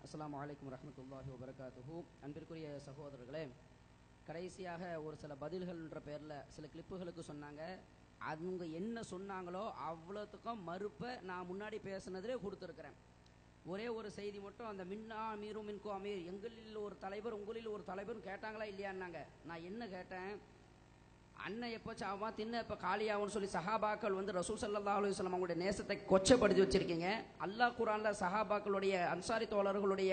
அஸ்ஸலாமு அலைக்கும் வரஹ்மத்துல்லாஹி வபரகாத்துஹு. அன்பிற்குரிய சகோதரர்களே, கடைசியாக ஒரு சில பதில்கள்ன்ற பேரில் சில கிளிப்புகளுக்கு சொன்னாங்க. அவங்க என்ன சொன்னாங்களோ அவ்வளோத்துக்கும் மறுப்பை நான் முன்னாடி பேசுனதிலே கொடுத்துருக்குறேன். ஒரே ஒரு செய்தி மட்டும், அந்த மின்னா அமீரும் மின்கோ அமீர், எங்களில் ஒரு தலைவர் உங்களில் ஒரு தலைவர்னு கேட்டாங்களா இல்லையான்னாங்க. நான் என்ன கேட்டேன், அண்ணன் எப்போ சாவா தின்ன எப்போ காலியாகும்னு சொல்லி சஹாபாக்கள் வந்து ரசூல் ஸல்லல்லாஹு அலைஹி வஸல்லம் அவங்களுடைய நேசத்தை கொச்சப்படுத்தி வச்சிருக்கீங்க. அல்லாஹ் குர்ஆன்ல சஹாபாக்களுடைய அன்சாரி தோழர்களுடைய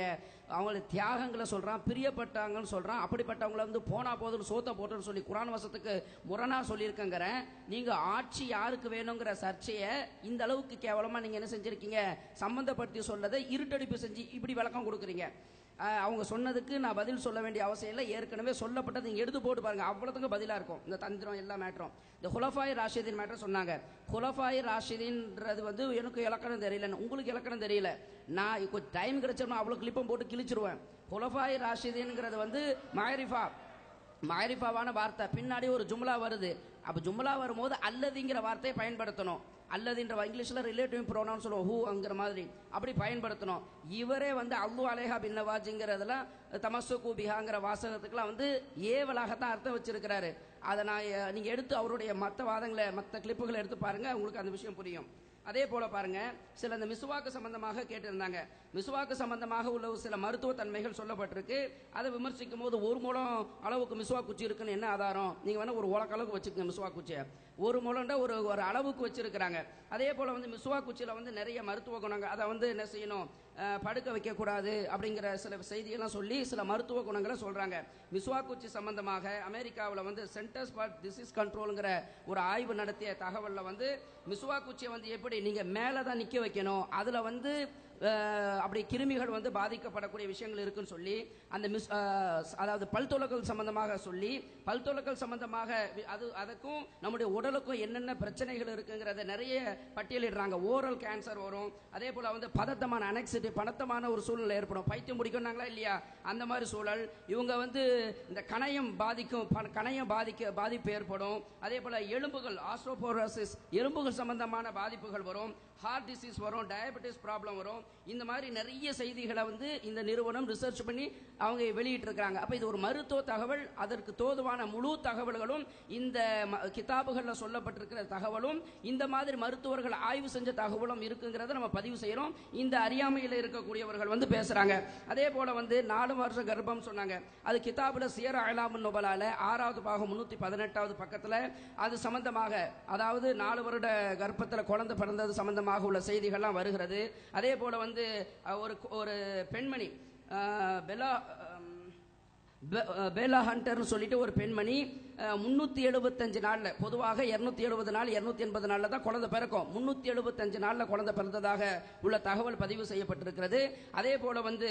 அவங்களுடைய தியாகங்களை சொல்றான், பிரியப்பட்டாங்கன்னு சொல்றான். அப்படிப்பட்டவங்களை வந்து போனா போதுன்னு சோத்த போட்டுன்னு சொல்லி குர்ஆன் வசத்துக்கு முரணா சொல்லியிருக்கங்கிறேன். நீங்க ஆட்சி யாருக்கு வேணுங்கிற சர்ச்சையை இந்த அளவுக்கு கேவலமா நீங்க என்ன செஞ்சிருக்கீங்க, சம்பந்தப்படுத்தி சொல்லதை இருட்டடிப்பு செஞ்சு இப்படி விளக்கம் கொடுக்குறீங்க. அவங்க சொன்னதுக்கு நான் பதில் சொல்ல வேண்டிய அவசியம் இல்லை, ஏற்கனவே சொல்லப்பட்டது நீங்க எடுத்து போட்டு பாருங்க, அவ்வளோத்துக்கு பதிலாக இருக்கும். இந்த தந்திரம் எல்லா மேட்டரும், இந்த குலஃபாய் ராஷிதீன் மேட்டர் சொன்னாங்க. குலஃபாய் ராஷிதீன்றது வந்து எனக்கு இலக்கணம் தெரியல, உங்களுக்கு இலக்கணம் தெரியல. நான் கொஞ்சம் டைம் கிடைச்சோம்னா அவ்வளோ கிளிப்பம் போட்டு கிழிச்சிருவேன். குலஃபாய் ராஷிதீன்ங்கிறது வந்து மாரிஃபாவான வார்த்தை, பின்னாடி ஒரு ஜும்லா வருது. அப்போ ஜும்லா வரும்போது அல்லதுங்கிற வார்த்தையை பயன்படுத்தணும். அல்லதுன்ற இங்கிலீஷில் ரிலேட்டிவ் ப்ரோனவுன் சொல்லுவோம், ஹூங்கிற மாதிரி அப்படி பயன்படுத்தணும். இவரே வந்து அல்லு அலேஹா பின் நவாஜிங்கிறதெல்லாம் தமஸ்ஸுகு பிஹாங்கிற வாசகத்துக்குலாம் வந்து ஏவலாகத்தான் அர்த்தம் வச்சிருக்கிறாரு. அதை நான் நீங்கள் எடுத்து அவருடைய மற்ற வாதங்களை மற்ற கிளிப்புகளை எடுத்து பாருங்கள், உங்களுக்கு அந்த விஷயம் புரியும். அதே போல பாருங்க, சில இந்த மிசுவாக்கு சம்பந்தமாக கேட்டிருந்தாங்க. மிசுவாக்கு சம்பந்தமாக உள்ள சில மருத்துவ தன்மைகள் சொல்லப்பட்டிருக்கு. அதை விமர்சிக்கும் போது ஒரு முழம் அளவுக்கு மிசுவாக்கு குச்சி இருக்குன்னு என்ன ஆதாரம்? நீங்க வேணா ஒரு உலகளவுக்கு வச்சுக்கோங்க மிசுவாக்கு குச்சியை. ஒரு முழம்ன்ற ஒரு அளவுக்கு வச்சிருக்கிறாங்க. அதே போல வந்து மிசுவாக்கு குச்சியில வந்து நிறைய மருத்துவ குணங்கள், அதை வந்து என்ன செய்யணும், படுக்க வைக்கக்கூடாது அப்படிங்கிற சில செய்தியெல்லாம் சொல்லி சில மருத்துவ குணங்களை சொல்றாங்க. மிசுவாக்கு குச்சி சம்பந்தமாக அமெரிக்காவில் வந்து சென்டர்ஸ் ஃபார் டிசீஸ் கண்ட்ரோலுங்கிற ஒரு ஆய்வு நடத்திய தகவலில் வந்து மிசுவாக்கு குச்சியை வந்து எப்படி நீங்க மேலே தான் நிற்க வைக்கணும், அதுல வந்து அப்படி கிருமிகள் வந்து பாதிக்கப்படக்கூடிய விஷயங்கள் இருக்குன்னு சொல்லி அந்த அதாவது பல்துலக்கல் சம்பந்தமாக சொல்லி பல்துலக்கல் சம்பந்தமாக அதுக்கும் நம்முடைய உடலுக்கும் என்னென்ன பிரச்சனைகள் இருக்குங்கிறத நிறைய பட்டியலிடுறாங்க. ஓரல் கேன்சர் வரும், அதே போல வந்து பதட்டமான அனெக்சிட்டி, பதட்டமான ஒரு சூழ்நிலை ஏற்படும், பைத்தியம் முடிக்கணுங்களா இல்லையா, அந்த மாதிரி சூழல். இவங்க வந்து இந்த கணையம் பாதிப்பு ஏற்படும். அதே போல எலும்புகள் ஆஸ்ட்ரோபோரோசிஸ், எலும்புகள் சம்பந்தமான பாதிப்புகள் வரும், ஹார்ட் டிசீஸ் வரும், டயபெட்டிஸ் ப்ராப்ளம் வரும். இந்த மாதிரி நிறைய செய்திகளை வந்து இந்த நிறுவனம் ரிசர்ச் பண்ணி அவங்க வெளியிட்டு இருக்காங்க. அப்ப இது ஒரு மருத்துவ தகவல், அதற்கு தோதுவான முழு தகவல்களும் இந்த கிதாபுகள்ல சொல்லப்பட்டிருக்கிற தகவலும் இந்த மாதிரி மருத்துவர்கள் ஆய்வு செஞ்ச தகவலும் இருக்குங்கிறத நம்ம பதிவு செய்யறோம். இந்த அறியாமையில் இருக்கக்கூடியவர்கள் வந்து பேசுறாங்க. அதே போல வந்து 4 வருஷ கர்ப்பம் சொன்னாங்க. அது கிதாபுல சியர் அலாமுன் நுபலால 6வது பாகம் 318வது பக்கத்துல அது சம்பந்தமாக, அதாவது 4 வருட கர்ப்பத்தில் குழந்தை பிறந்தது சம்பந்தமாக உள்ள செய்திகள்லாம் வருகிறது. அதே போல வந்து ஒரு பெண்மணி பெலா ஹண்டர்னு சொல்லிட்டு ஒரு பெண்மணி 375 நாள்ல, பொதுவாக 270 நாள் 280 நாள்ல தான் குழந்தை பிறக்கும், 375 நாள்ல குழந்தை பிறந்ததாக உள்ள தகவல் பதிவு செய்யப்பட்டிருக்கிறது. அதே போல வந்து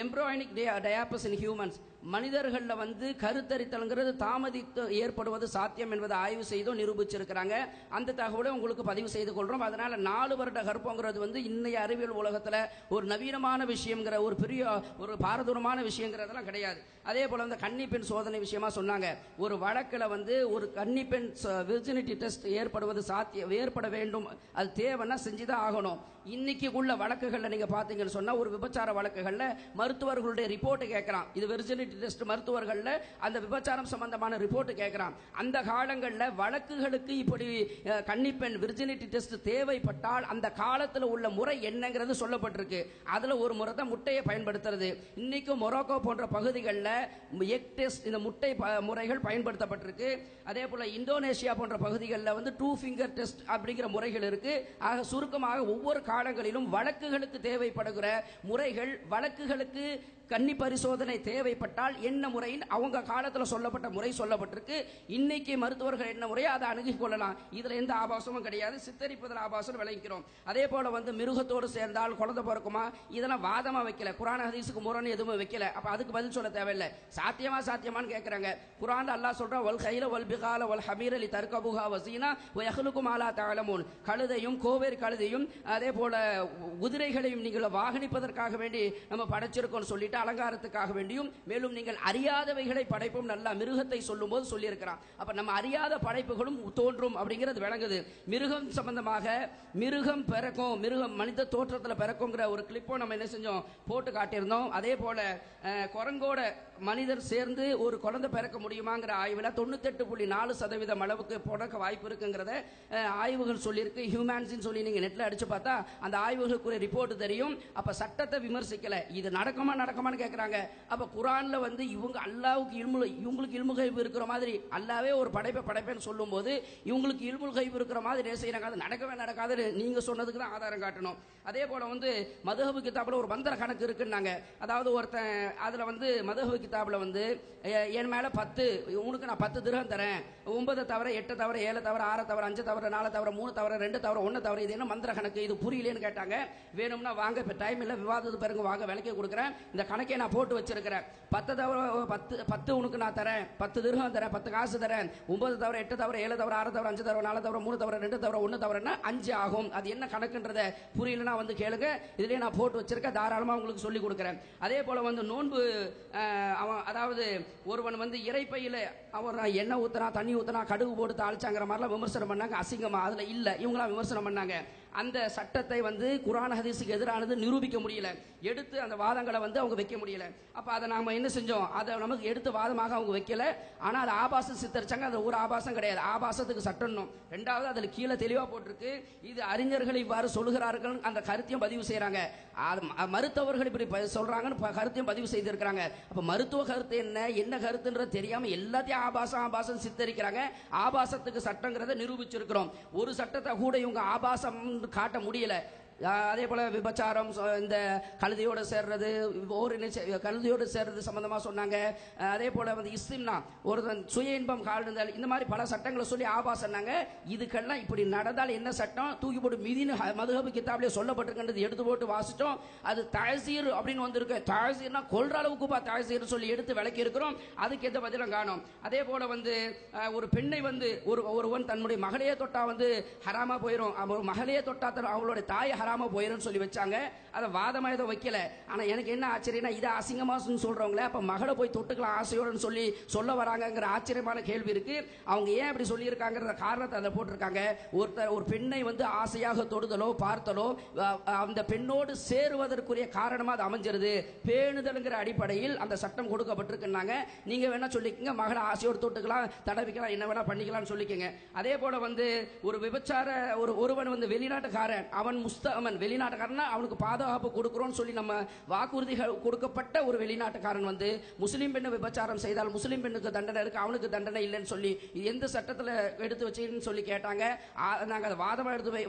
எம்ப்ராய்னிக் டயாபஸ் இன் ஹியூமன்ஸ், மனிதர்களில் வந்து கருத்தரித்தல்ங்கிறது தாமதித்து ஏற்படுவது சாத்தியம் என்பதை ஆய்வு செய்தும் நிரூபிச்சிருக்கிறாங்க. அந்த தகவலை உங்களுக்கு பதிவு செய்து கொள்றோம். அதனால 4 வருட கர்ப்பங்கிறது வந்து இன்னைய அறிவியல் உலகத்தில் ஒரு நவீனமான விஷயங்கிற ஒரு பெரிய ஒரு பாரதூரமான விஷயங்கிறதெல்லாம் கிடையாது. அதே போல வந்து கன்னிப்பெண் சோதனை விஷயமா சொன்னாங்க. ஒரு வழக்கில் வந்து ஒரு கன்னிப்பெண் விர்ஜினிட்டி டெஸ்ட் ஏற்பட வேண்டும், அது தேவைன்னா செஞ்சுதான் ஆகணும். இன்னைக்கு உள்ள வழக்குகள்ல நீங்க பாத்தீங்கன்னு சொன்னா, ஒரு விபச்சார வழக்குகள்ல மருத்துவர்களுடைய ரிப்போர்ட் கேட்கலாம். இது விர்ஜினிட்டி டெஸ்ட், மருத்துவர்கள்ல அந்த விபச்சாரம் சம்பந்தமான ரிப்போர்ட் கேட்கலாம். அந்த காலங்கள்ல வழக்குகளுக்கு இப்படி கன்னிப்பெண் விர்ஜினிட்டி டெஸ்ட் தேவைப்பட்டால் அந்த காலத்தில் உள்ள முறை என்னங்கிறது சொல்லப்பட்டிருக்கு. அதுல ஒரு முறை தான் முட்டையை பயன்படுத்துறது. இன்னைக்கு மொரோக்கோ போன்ற பகுதிகளில் எக் டெஸ்ட், இந்த முட்டை முறைகள் பயன்படுத்தப்பட்டிருக்கு. அதே போல இந்தோனேஷியா போன்ற பகுதிகளில் வந்து 2 ஃபிங்கர் டெஸ்ட் அப்படிங்கிற முறைகள் இருக்கு. ஆக சுருக்கமாக ஒவ்வொரு காலங்களிலும் வழக்குகளுக்கு தேவைப்படுகிற முறைகள், வழக்குகளுக்கு கன்னி பரிசோதனை தேவைப்பட்டால் என்ன முறையில் அவங்க காலத்தில் சொல்லப்பட்ட முறை சொல்லப்பட்டிருக்கு. இன்னைக்கு மருத்துவர்கள் என்ன முறையோ அதை அணுகிக் கொள்ளலாம். இதுல எந்த ஆபாசமும் கிடையாது, சித்தரிப்பதில் ஆபாசம் விளங்கிக்கிறோம். அதே போல வந்து மிருகத்தோடு சேர்ந்தால் குழந்தை பிறக்குமா, இதெல்லாம் வாதமா வைக்கல, குர்ஆன் ஹதீஸுக்கு முரண் எதுவும் வைக்கல. அப்ப அதுக்கு பதில் சொல்ல தேவையில்லை. சாத்தியமான்னு கேட்கறாங்க. குர்ஆன்ல அல்லாஹ் சொல்றான், வல் கைல வல் பிகால வல் ஹமீர லி தர்கபுஹா வஸீனா வ யஹ்லுகு மா லா தஅலமூன், கழுதையும் கோவேறு கழுதையும் அதே போல குதிரைகளையும் நீங்கள் வாகனிப்பதற்காக வேண்டி நம்ம படைச்சிருக்கோம் சொல்லிட்டு சொல்லிட்டு அலங்காரத்துக்காக வேண்டியும், மேலும் நீங்கள் அறியாதவைகளை படைப்பும் நல்லா மிருகத்தை சொல்லும் போது சொல்லி இருக்கிறான். அப்ப நம்ம அறியாத படைப்புகளும் தோன்றும் அப்படிங்கிறது விளங்குது. மிருகம் சம்பந்தமாக மிருகம் பிறக்கும், மிருகம் மனித தோற்றத்தில் பிறக்குங்கிற ஒரு கிளிப்போ நம்ம என்ன செஞ்சோம், போட்டு காட்டியிருந்தோம். அதே போல குரங்கோட மனிதர் சேர்ந்து ஒரு குழந்தை பிறக்க முடியுமாங்கிற ஆய்வில் 98.4% அளவுக்கு பிறக்க வாய்ப்பு இருக்குங்கிறத ஆய்வுகள் சொல்லியிருக்கு. ஹியூமன்ஸின்னு சொல்லி நீங்க நெட்ல அடிச்சு பார்த்தா அந்த ஆய்வுகளுக்குரிய ரிப்போர்ட் தெரியும். அப்ப சட்டத்தை விமர்சிக்கல, இது நடக்குமான்னு கேட்கறாங்க. அப்ப குர்ஆன்ல வந்து இவங்க அல்லாஹ்வுக்கு இவங்களுக்கு இல்முல் கைப் இருக்கிற மாதிரி அல்லாவே ஒரு படைப்பேன்னு சொல்லும் போது இவங்களுக்கு இல்முல் கைப் இருக்கிற மாதிரி என்ன செய்யறாங்க, அது நடக்காது. நீங்க சொன்னதுக்கு தான் ஆதாரம் காட்டணும். அதே போல வந்து மதுஹப் கிதாபுல ஒரு மந்திர கணக்கு இருக்குன்னாங்க. அதாவது ஒருத்தன் அதுல வந்து மதுஹப் கிதாபுல வந்து என் மேல 10, உனக்கு நான் 10 திரகம் தரேன், 9 தவிர 8 தவிர 7 தவிர 6 தவிர 5 தவிர 4 தவிர 3 தவிர 2 தவிர 1 தவிர, இது என்ன மந்திர கணக்கு, இது புரியலன்னு கேட்டாங்க. வேணும்னா வாங்க, இப்ப டைம் இல்ல, விவாதத்துக்கு பிறகு வாங்க, விலைக்கு கொடுக்குறேன், இந்த கணக்கை நான் போட்டு வச்சிருக்கிறேன். 10 தவிர 10 உனக்கு நான் தரேன், 10 திரகம் தரேன், 10 காசு தரேன், 9 தவிர 8 தவிர 7 தவிர 6 தவிர 5 தவிர 4 தவிர 3 தவிர 2 தவிர 1 தவிரன்னா 5 ஆகும். அது என்ன கணக்குன்றத புரியலன்னா வந்து கேளுங்க, இதுலயே நான் போட்டு வச்சிருக்கேன், தாராளமா உங்களுக்கு சொல்லி கொடுக்குறேன். அதே போல வந்து நோன்பு, அதாவது ஒருவன் வந்து இறைப்பையில அவன் எண்ணெய் ஊத்துனா, தண்ணி ஊத்துனா, கடுகு போட்டு தாளிச்சாங்கிற மாதிரிலாம் விமர்சனம் பண்ணாங்க. அசிங்கமா அதுல இல்ல, இவங்களாம் விமர்சனம் பண்ணாங்க. அந்த சட்டத்தை வந்து குர்ஆன் ஹதீஸுக்கு எதிரானது நிரூபிக்க முடியல, எடுத்து அந்த வாதங்களை வந்து அவங்க வைக்க முடியல. அப்ப அதை நாம என்ன செஞ்சோம், அதை நமக்கு எடுத்து வாதமாக அவங்க வைக்கல. ஆனா அது ஆபாசம் சித்தரிச்சாங்க. அது ஒரு ஆபாசம் கிடையாது, ஆபாசத்துக்கு சட்டணும். ரெண்டாவது அதுல கீழே தெளிவா போட்டிருக்கு, இது அறிஞர்கள் இவ்வாறு சொல்கிறார்கள், அந்த கருத்தையும் பதிவு செய்யறாங்க. மருத்துவர்கள் இப்படி சொல்றாங்கன்னு கருத்தையும் பதிவு செய்திருக்கிறாங்க. அப்ப மருத்துவ கருத்து என்ன கருத்துன்றது தெரியாம எல்லாத்தையும் ஆபாசம் சித்தரிக்கிறாங்க. ஆபாசத்துக்கு சட்டங்கிறத நிரூபிச்சிருக்கிறோம். ஒரு சட்டத்தை கூட இவங்க ஆபாசம் காட்ட முடியல. அதே போல விபச்சாரம், இந்த கழுதையோட சேர்றது, கழுதையோடு சேர்றது சம்பந்தமா சொன்னாங்க. அதே போல வந்து இஸ்திம்னா, ஒரு சுய இன்பம் காணுதல், இந்த மாதிரி பல சட்டங்களை சொல்லி ஆபாசம்னாங்க. இதுக்கெல்லாம் இப்படி நடந்தால் என்ன சட்டம், தூக்கி போட்டு மிதின்னு மதுஹப் கிதாப்லயே சொல்லப்பட்டிருக்கின்றது எடுத்து போட்டு வாசிட்டோம். அது தஅசீர் அப்படின்னு வந்திருக்கு. தஅசீர்னா கொல்ற அளவுக்கு தஅசீர் சொல்லி எடுத்து விளக்கி இருக்கிறோம். அதுக்கு எந்த பதிலும் காணோம். அதே போல வந்து ஒரு பெண்ணை வந்து ஒருவன் தன்னுடைய மகளையே தொட்டா வந்து ஹராமா போயிடும், மகளையே தொட்டா அவளுடைய தாய் ஹராமா போயிரும் சொல்லி வச்சாங்க. அத வாதமா ஏதோ வைக்கல. ஆனா எனக்கு என்ன ஆச்சரியம்னா, இதை அசிங்கமா சொல்றவங்களே அப்ப மகளை போய் தொட்டுக்கலாம் ஆசையோடு சொல்லி சொல்ல வராங்கிற ஆச்சரியமான கேள்வி இருக்கு. அவங்க ஏன் அப்படி சொல்லி இருக்காங்கிற காரணத்தை அதை போட்டிருக்காங்க. ஒரு பெண்ணை வந்து ஆசையாக தொடுதலோ பார்த்தலோ அந்த பெண்ணோடு சேருவதற்குரிய காரணமா அது அமைஞ்சிருது, பேணுதல்ங்கிற அடிப்படையில் அந்த சட்டம் கொடுக்கப்பட்டிருக்குன்னாங்க. நீங்க வேணா சொல்லிக்கங்க, மகளை ஆசையோடு தொட்டுக்கலாம், தடவிக்கலாம், என்ன வேணா பண்ணிக்கலாம்னு சொல்லிக்கங்க. அதே போல வந்து ஒரு விபச்சார ஒருவன் வந்து வெளிநாட்டுக்காரன், அவன் முஸ்தமன், வெளிநாட்டுக்காரன், அவனுக்கு பாதுகாப்பு கொடுக்கிறோம்னு சொல்லி நம்ம வாக்குறுதிகள் கொடுக்கப்பட்ட ஒரு வெளிநாட்டுக்காரன் வந்து முஸ்லீம் பெண்ணை விபச்சாரம் செய்தால் முஸ்லீம் பெண்ணுக்கு தண்டனை இருக்கு, அவனுக்கு தண்டனை இல்லைன்னு சொல்லி எந்த சட்டத்தில் எடுத்து வச்சுன்னு சொல்லி கேட்டாங்க. நாங்கள் அதை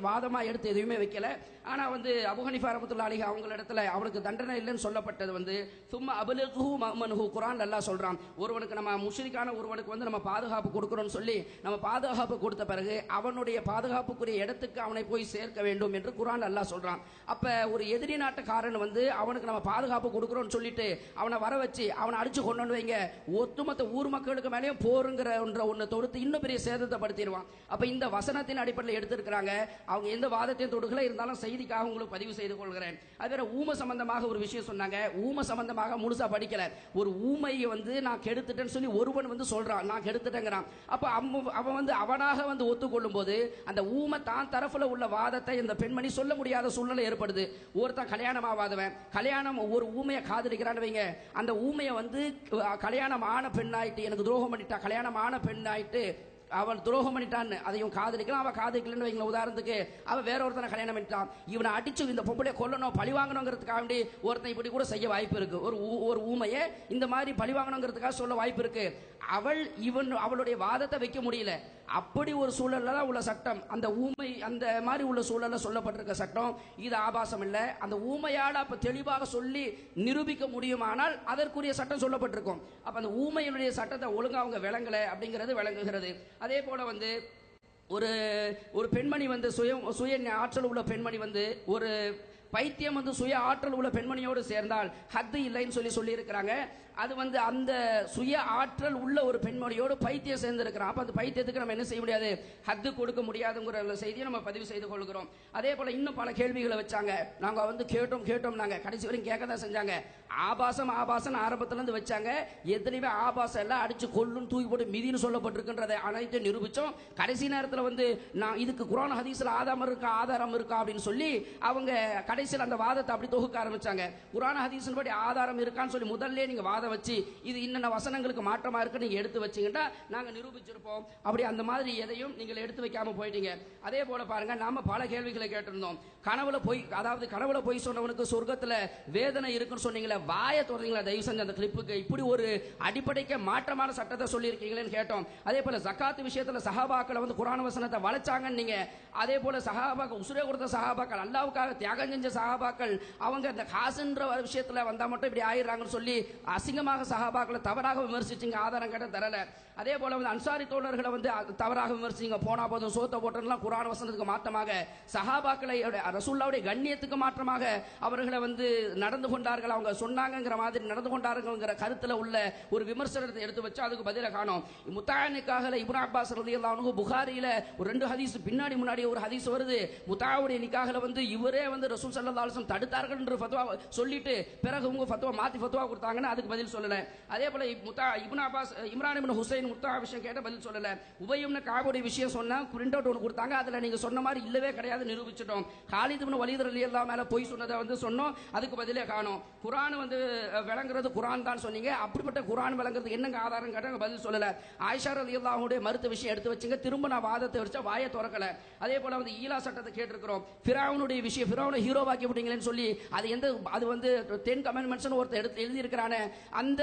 வாதமா எடுத்து எதுவுமே வைக்கல. ஆனா வந்து அபூ ஹனீஃபா ரஹ்மத்துல்லாஹி அலைஹி அவங்க இடத்துல அவனுக்கு தண்டனை இல்லைன்னு சொல்லப்பட்டது வந்து சும்மா அபலிகு மஅமனுஹு, குர்ஆன் அல்லாஹ் சொல்றான். ஒருவனுக்கு நம்ம முஷ்ரிக்கான ஒருவனுக்கு வந்து நம்ம பாதுகாப்பு கொடுக்கிறோம்னு சொல்லி நம்ம பாதுகாப்பு கொடுத்த பிறகு அவனுடைய பாதுகாப்புக்குரிய இடத்துக்கு அவனை போய் சேர்க்க வேண்டும் என்று குர்ஆன் அல்லாஹ் சொல்றான். அப்ப ஒரு எதிரி நாட்டுக்காரன் வந்து அவனுக்கு நம்ம பாதுகாப்பு கொடுக்கிறோம்னு சொல்லிட்டு அவனை வர வச்சு அவனை அடிச்சு கொண்டு வைங்க, ஒட்டுமொத்த ஊர் மக்களுக்கு மேலேயும் போருங்கிற ஒன்றை தொடுத்து இன்னும் பெரிய சேதத்தை படுத்திடுவான். அப்ப இந்த வசனத்தின் அடிப்படையில் எடுத்திருக்கிறாங்க. அவங்க எந்த வாதத்தையும் தொடுக்கல, இருந்தாலும் செய்திக்காக உங்களுக்கு பதிவு செய்து கொள்கிறேன். அது வேற ஊமை சம்பந்தமாக ஒரு விஷயம் சொன்னாங்க. ஊமை சம்பந்தமாக முழுசா படிக்கல. ஒரு ஊமையை வந்து நான் கெடுத்துட்டேன்னு சொல்லி ஒருவன் வந்து சொல்றான், நான் கெடுத்துட்டேங்கிறான். அப்ப அவன் வந்து அவனாக வந்து ஒத்துக்கொள்ளும் போது அந்த ஊமை தான் தரப்புல உள்ள வாதத்தை இந்த பெண்மணி சொல்ல முடியாத சூழ்நிலை ஏற்படுது. ஒருத்தன் கல்யாணமாவாதவன் கல்யாணம் ஒரு ஊமையை காதலிக்கிறான்னு வைங்க, அந்த ஊமையை வந்து கல்யாணம் ஆன பெண்ணாயிட்டு எனக்கு துரோகம் பண்ணிட்டா, கல்யாணம் ஆன பெண்ணாயிட்டு அவன் துரோகம் பண்ணிட்டான்னு அதையும் காதலிக்கலாம், அவன் காதலிக்கலன்னு வைங்கள. உதாரணத்துக்கு அவன் வேற ஒருத்தனை கல்யாணம் பண்ணிட்டான், இவனை அடிச்சு இந்த பொம்பளையை கொல்லணும் பழி வாங்கணுங்கிறதுக்காக ஒருத்தன் இப்படி கூட செய்ய வாய்ப்பு இருக்கு. ஒரு ஊமையை இந்த மாதிரி பழி வாங்கணுங்கிறதுக்காக சொல்ல வாய்ப்பு இருக்கு. அவளுடைய வாதத்தை வைக்க முடியல. அப்படி ஒரு சூழல்ல உள்ள சட்டம், அந்த ஊமை அந்த மாதிரி உள்ள சூழல்ல சொல்லப்பட்டிருக்க சட்டம் இது ஆபாசம் இல்ல. அந்த ஊமையால அப்ப தெளிவாக சொல்லி நிரூபிக்க முடியுமானால் அதற்குரிய சட்டம் சொல்லப்பட்டிருக்கும். அப்ப அந்த ஊமையினுடைய சட்டத்தை ஒழுங்கா அவங்க விளங்கல அப்படிங்கிறது விளங்குகிறது. அதே போல வந்து ஒரு பெண்மணி வந்து சுய ஆற்றல் உள்ள பெண்மணி வந்து ஒரு பைத்தியம் வந்து சுய ஆற்றல் உள்ள பெண்மணியோடு சேர்ந்தால் ஹத்து இல்லைன்னு சொல்லி இருக்கிறாங்க. அது வந்து அந்த சுய ஆற்றல் உள்ள ஒரு பெண்மணியோடு பைத்தியம் சேர்ந்து இருக்கிறான். அப்ப அந்த பைத்தியத்துக்கு நம்ம என்ன செய்ய முடியாது, ஹத்து கொடுக்க முடியாதுங்கிற செய்தியை நம்ம பதிவு செய்து கொள்கிறோம். அதே போல இன்னும் பல கேள்விகளை வச்சாங்க. நாங்க வந்து கேட்டோம் நாங்க கடைசி வரைக்கும் கேட்க தான் செஞ்சாங்க. ஆபாசம் ஆபாசம் ஆரம்பத்துல இருந்து வச்சாங்க. எத்தனையுமே ஆபாசம் எல்லாம் அடிச்சு கொல்லும் தூக்கி போட்டு மிதின்னு சொல்லப்பட்டிருக்கின்றதை அனைத்தையும் நிரூபிச்சோம். கடைசி நேரத்தில் வந்து நான் இதுக்கு குர்ஆன் ஹதீஸ்ல ஆதாரம் இருக்கா அப்படின்னு சொல்லி அவங்க கடைசியில் அந்த வாதத்தை அப்படி தொகுக்க ஆரம்பிச்சாங்க. குர்ஆன் ஹதீஸின் படி ஆதாரம் இருக்கான்னு சொல்லி முதல்ல நீங்க வாதம் வச்சு இது இன்னென்ன வசனங்களுக்கு மாற்றமா இருக்கு நீங்க எடுத்து வச்சீங்கன்னா நாங்க நிரூபிச்சிருப்போம். அப்படி அந்த மாதிரி எதையும் நீங்கள் எடுத்து வைக்காம போயிட்டீங்க. அதே போல பாருங்க, நாம பல கேள்விகளை கேட்டிருந்தோம். கனவுல போய் சொன்னவனுக்கு சொர்க்கத்துல வேதனை இருக்குன்னு சொன்னீங்களே, வாயை தொடர்ந்தீங்களா தயவு செஞ்சு அந்த கிளிப்புக்கு? இப்படி ஒரு அடிப்படைக்கு மாற்றமான சட்டத்தை சொல்லி இருக்கீங்களேன்னு கேட்டோம். அதே போல ஜகாத் விஷயத்துல சஹாபாக்களை வந்து குர்ஆன் வசனத்தை வளைச்சாங்கன்னு நீங்க, அதே போல சஹாபாக்கள் உசுரே கொடுத்த சஹாபாக்கள் அல்லாஹ்வுக்காக தியாகம் செஞ்ச சஹாபாக்கள் அவங்க இந்த காசுன்ற விஷயத்துல வந்தா மட்டும் இப்படி ஆயிடுறாங்கன்னு சொல்லி அசிங்கமாக சஹாபாக்களை தவறாக விமர்சிச்சீங்க, ஆதாரம் கேட்ட தரல. அதே போல வந்து அன்சாரி தோழர்களை வந்து தவறாக விமர்சிங்க, போனா போதும் சோத்த போட்டெல்லாம் குர்ஆன் வசனத்துக்கு மாற்றமாக சஹாபாக்களை ரசூலுல்லாஹ்வுடைய கண்ணியத்துக்கு மாற்றமாக அவர்களை வந்து நடந்து கொண்டார்கள், அவங்க சொன்னாங்கங்கிற மாதிரி நடந்து கொண்டார்கள்ங்கிற கருத்துல உள்ள ஒரு விமர்சனத்தை எடுத்து வச்சு அதுக்கு பதில காணோம். முத்தானிக்காக இப்னு அப்பாஸ் ரலியல்லாஹு அன்ஹு புகாரியில ஒரு 2 ஹதீஸ் முன்னாடி ஒரு ஹதீஸ் வருது. முத்தாவுடைய நிக்காஹ்ல வந்து இவரே வந்து ரசூல் ஸல்லல்லாஹு அலைஹி வஸல்லம் தடுத்தார்கள் என்று ஃபத்வா சொல்லிட்டு பிறகு உங்க ஃபத்வா மாத்தி ஃபத்வா கொடுத்தாங்கன்னு அதுக்கு பதில் சொல்லல. அதே போல இப்னு அப்பாஸ் இம்ரான் இப்னு ஹுசைன் முத்தா விஷயம் கேட்ட பதில் சொல்லல. உபய் இப்னு கஅபுடைய விஷயம் சொன்னா பிரிண்ட் அவுட் ஒன்று கொடுத்தாங்க, அதுல நீங்க சொன்ன மாதிரி இல்லவே கிடையாது நிரூபிச்சிட்டோம். காலித் இப்னு வலீத் ரலியல்லாஹு மேல போய் சொன்னதை வந்து சொன்னோம், அதுக்கு பதிலே காணோம். குர்ஆன் வந்து விளங்குறது குர்ஆன் தான் சொன்னீங்க, அப்படிப்பட்ட குர்ஆன் விளங்குறதுக்கு என்னங்க ஆதாரம் கேட்டாங்க, பதில் சொல்லல. ஆயிஷா ரலியல்லாஹுடைய மருத்துவ விஷயம் எடுத்து வச்சீங்க, திரும்ப நான் வாதத்தை வச்சா வாயை திறக்கல. அதே போல வந்து ஈலா சட்டத்தை கேட்டிருக்கிறோம். ஃபிரௌனுடைய விஷயம், ஃபிரௌனை ஹீரோவாக்கி விட்டீங்களேன்னு சொல்லி அது வந்து 10 கமெண்ட்மெண்ட்ஸ் ஒருத்தர் எடுத்து எழுதி இருக்கிறானே, அந்த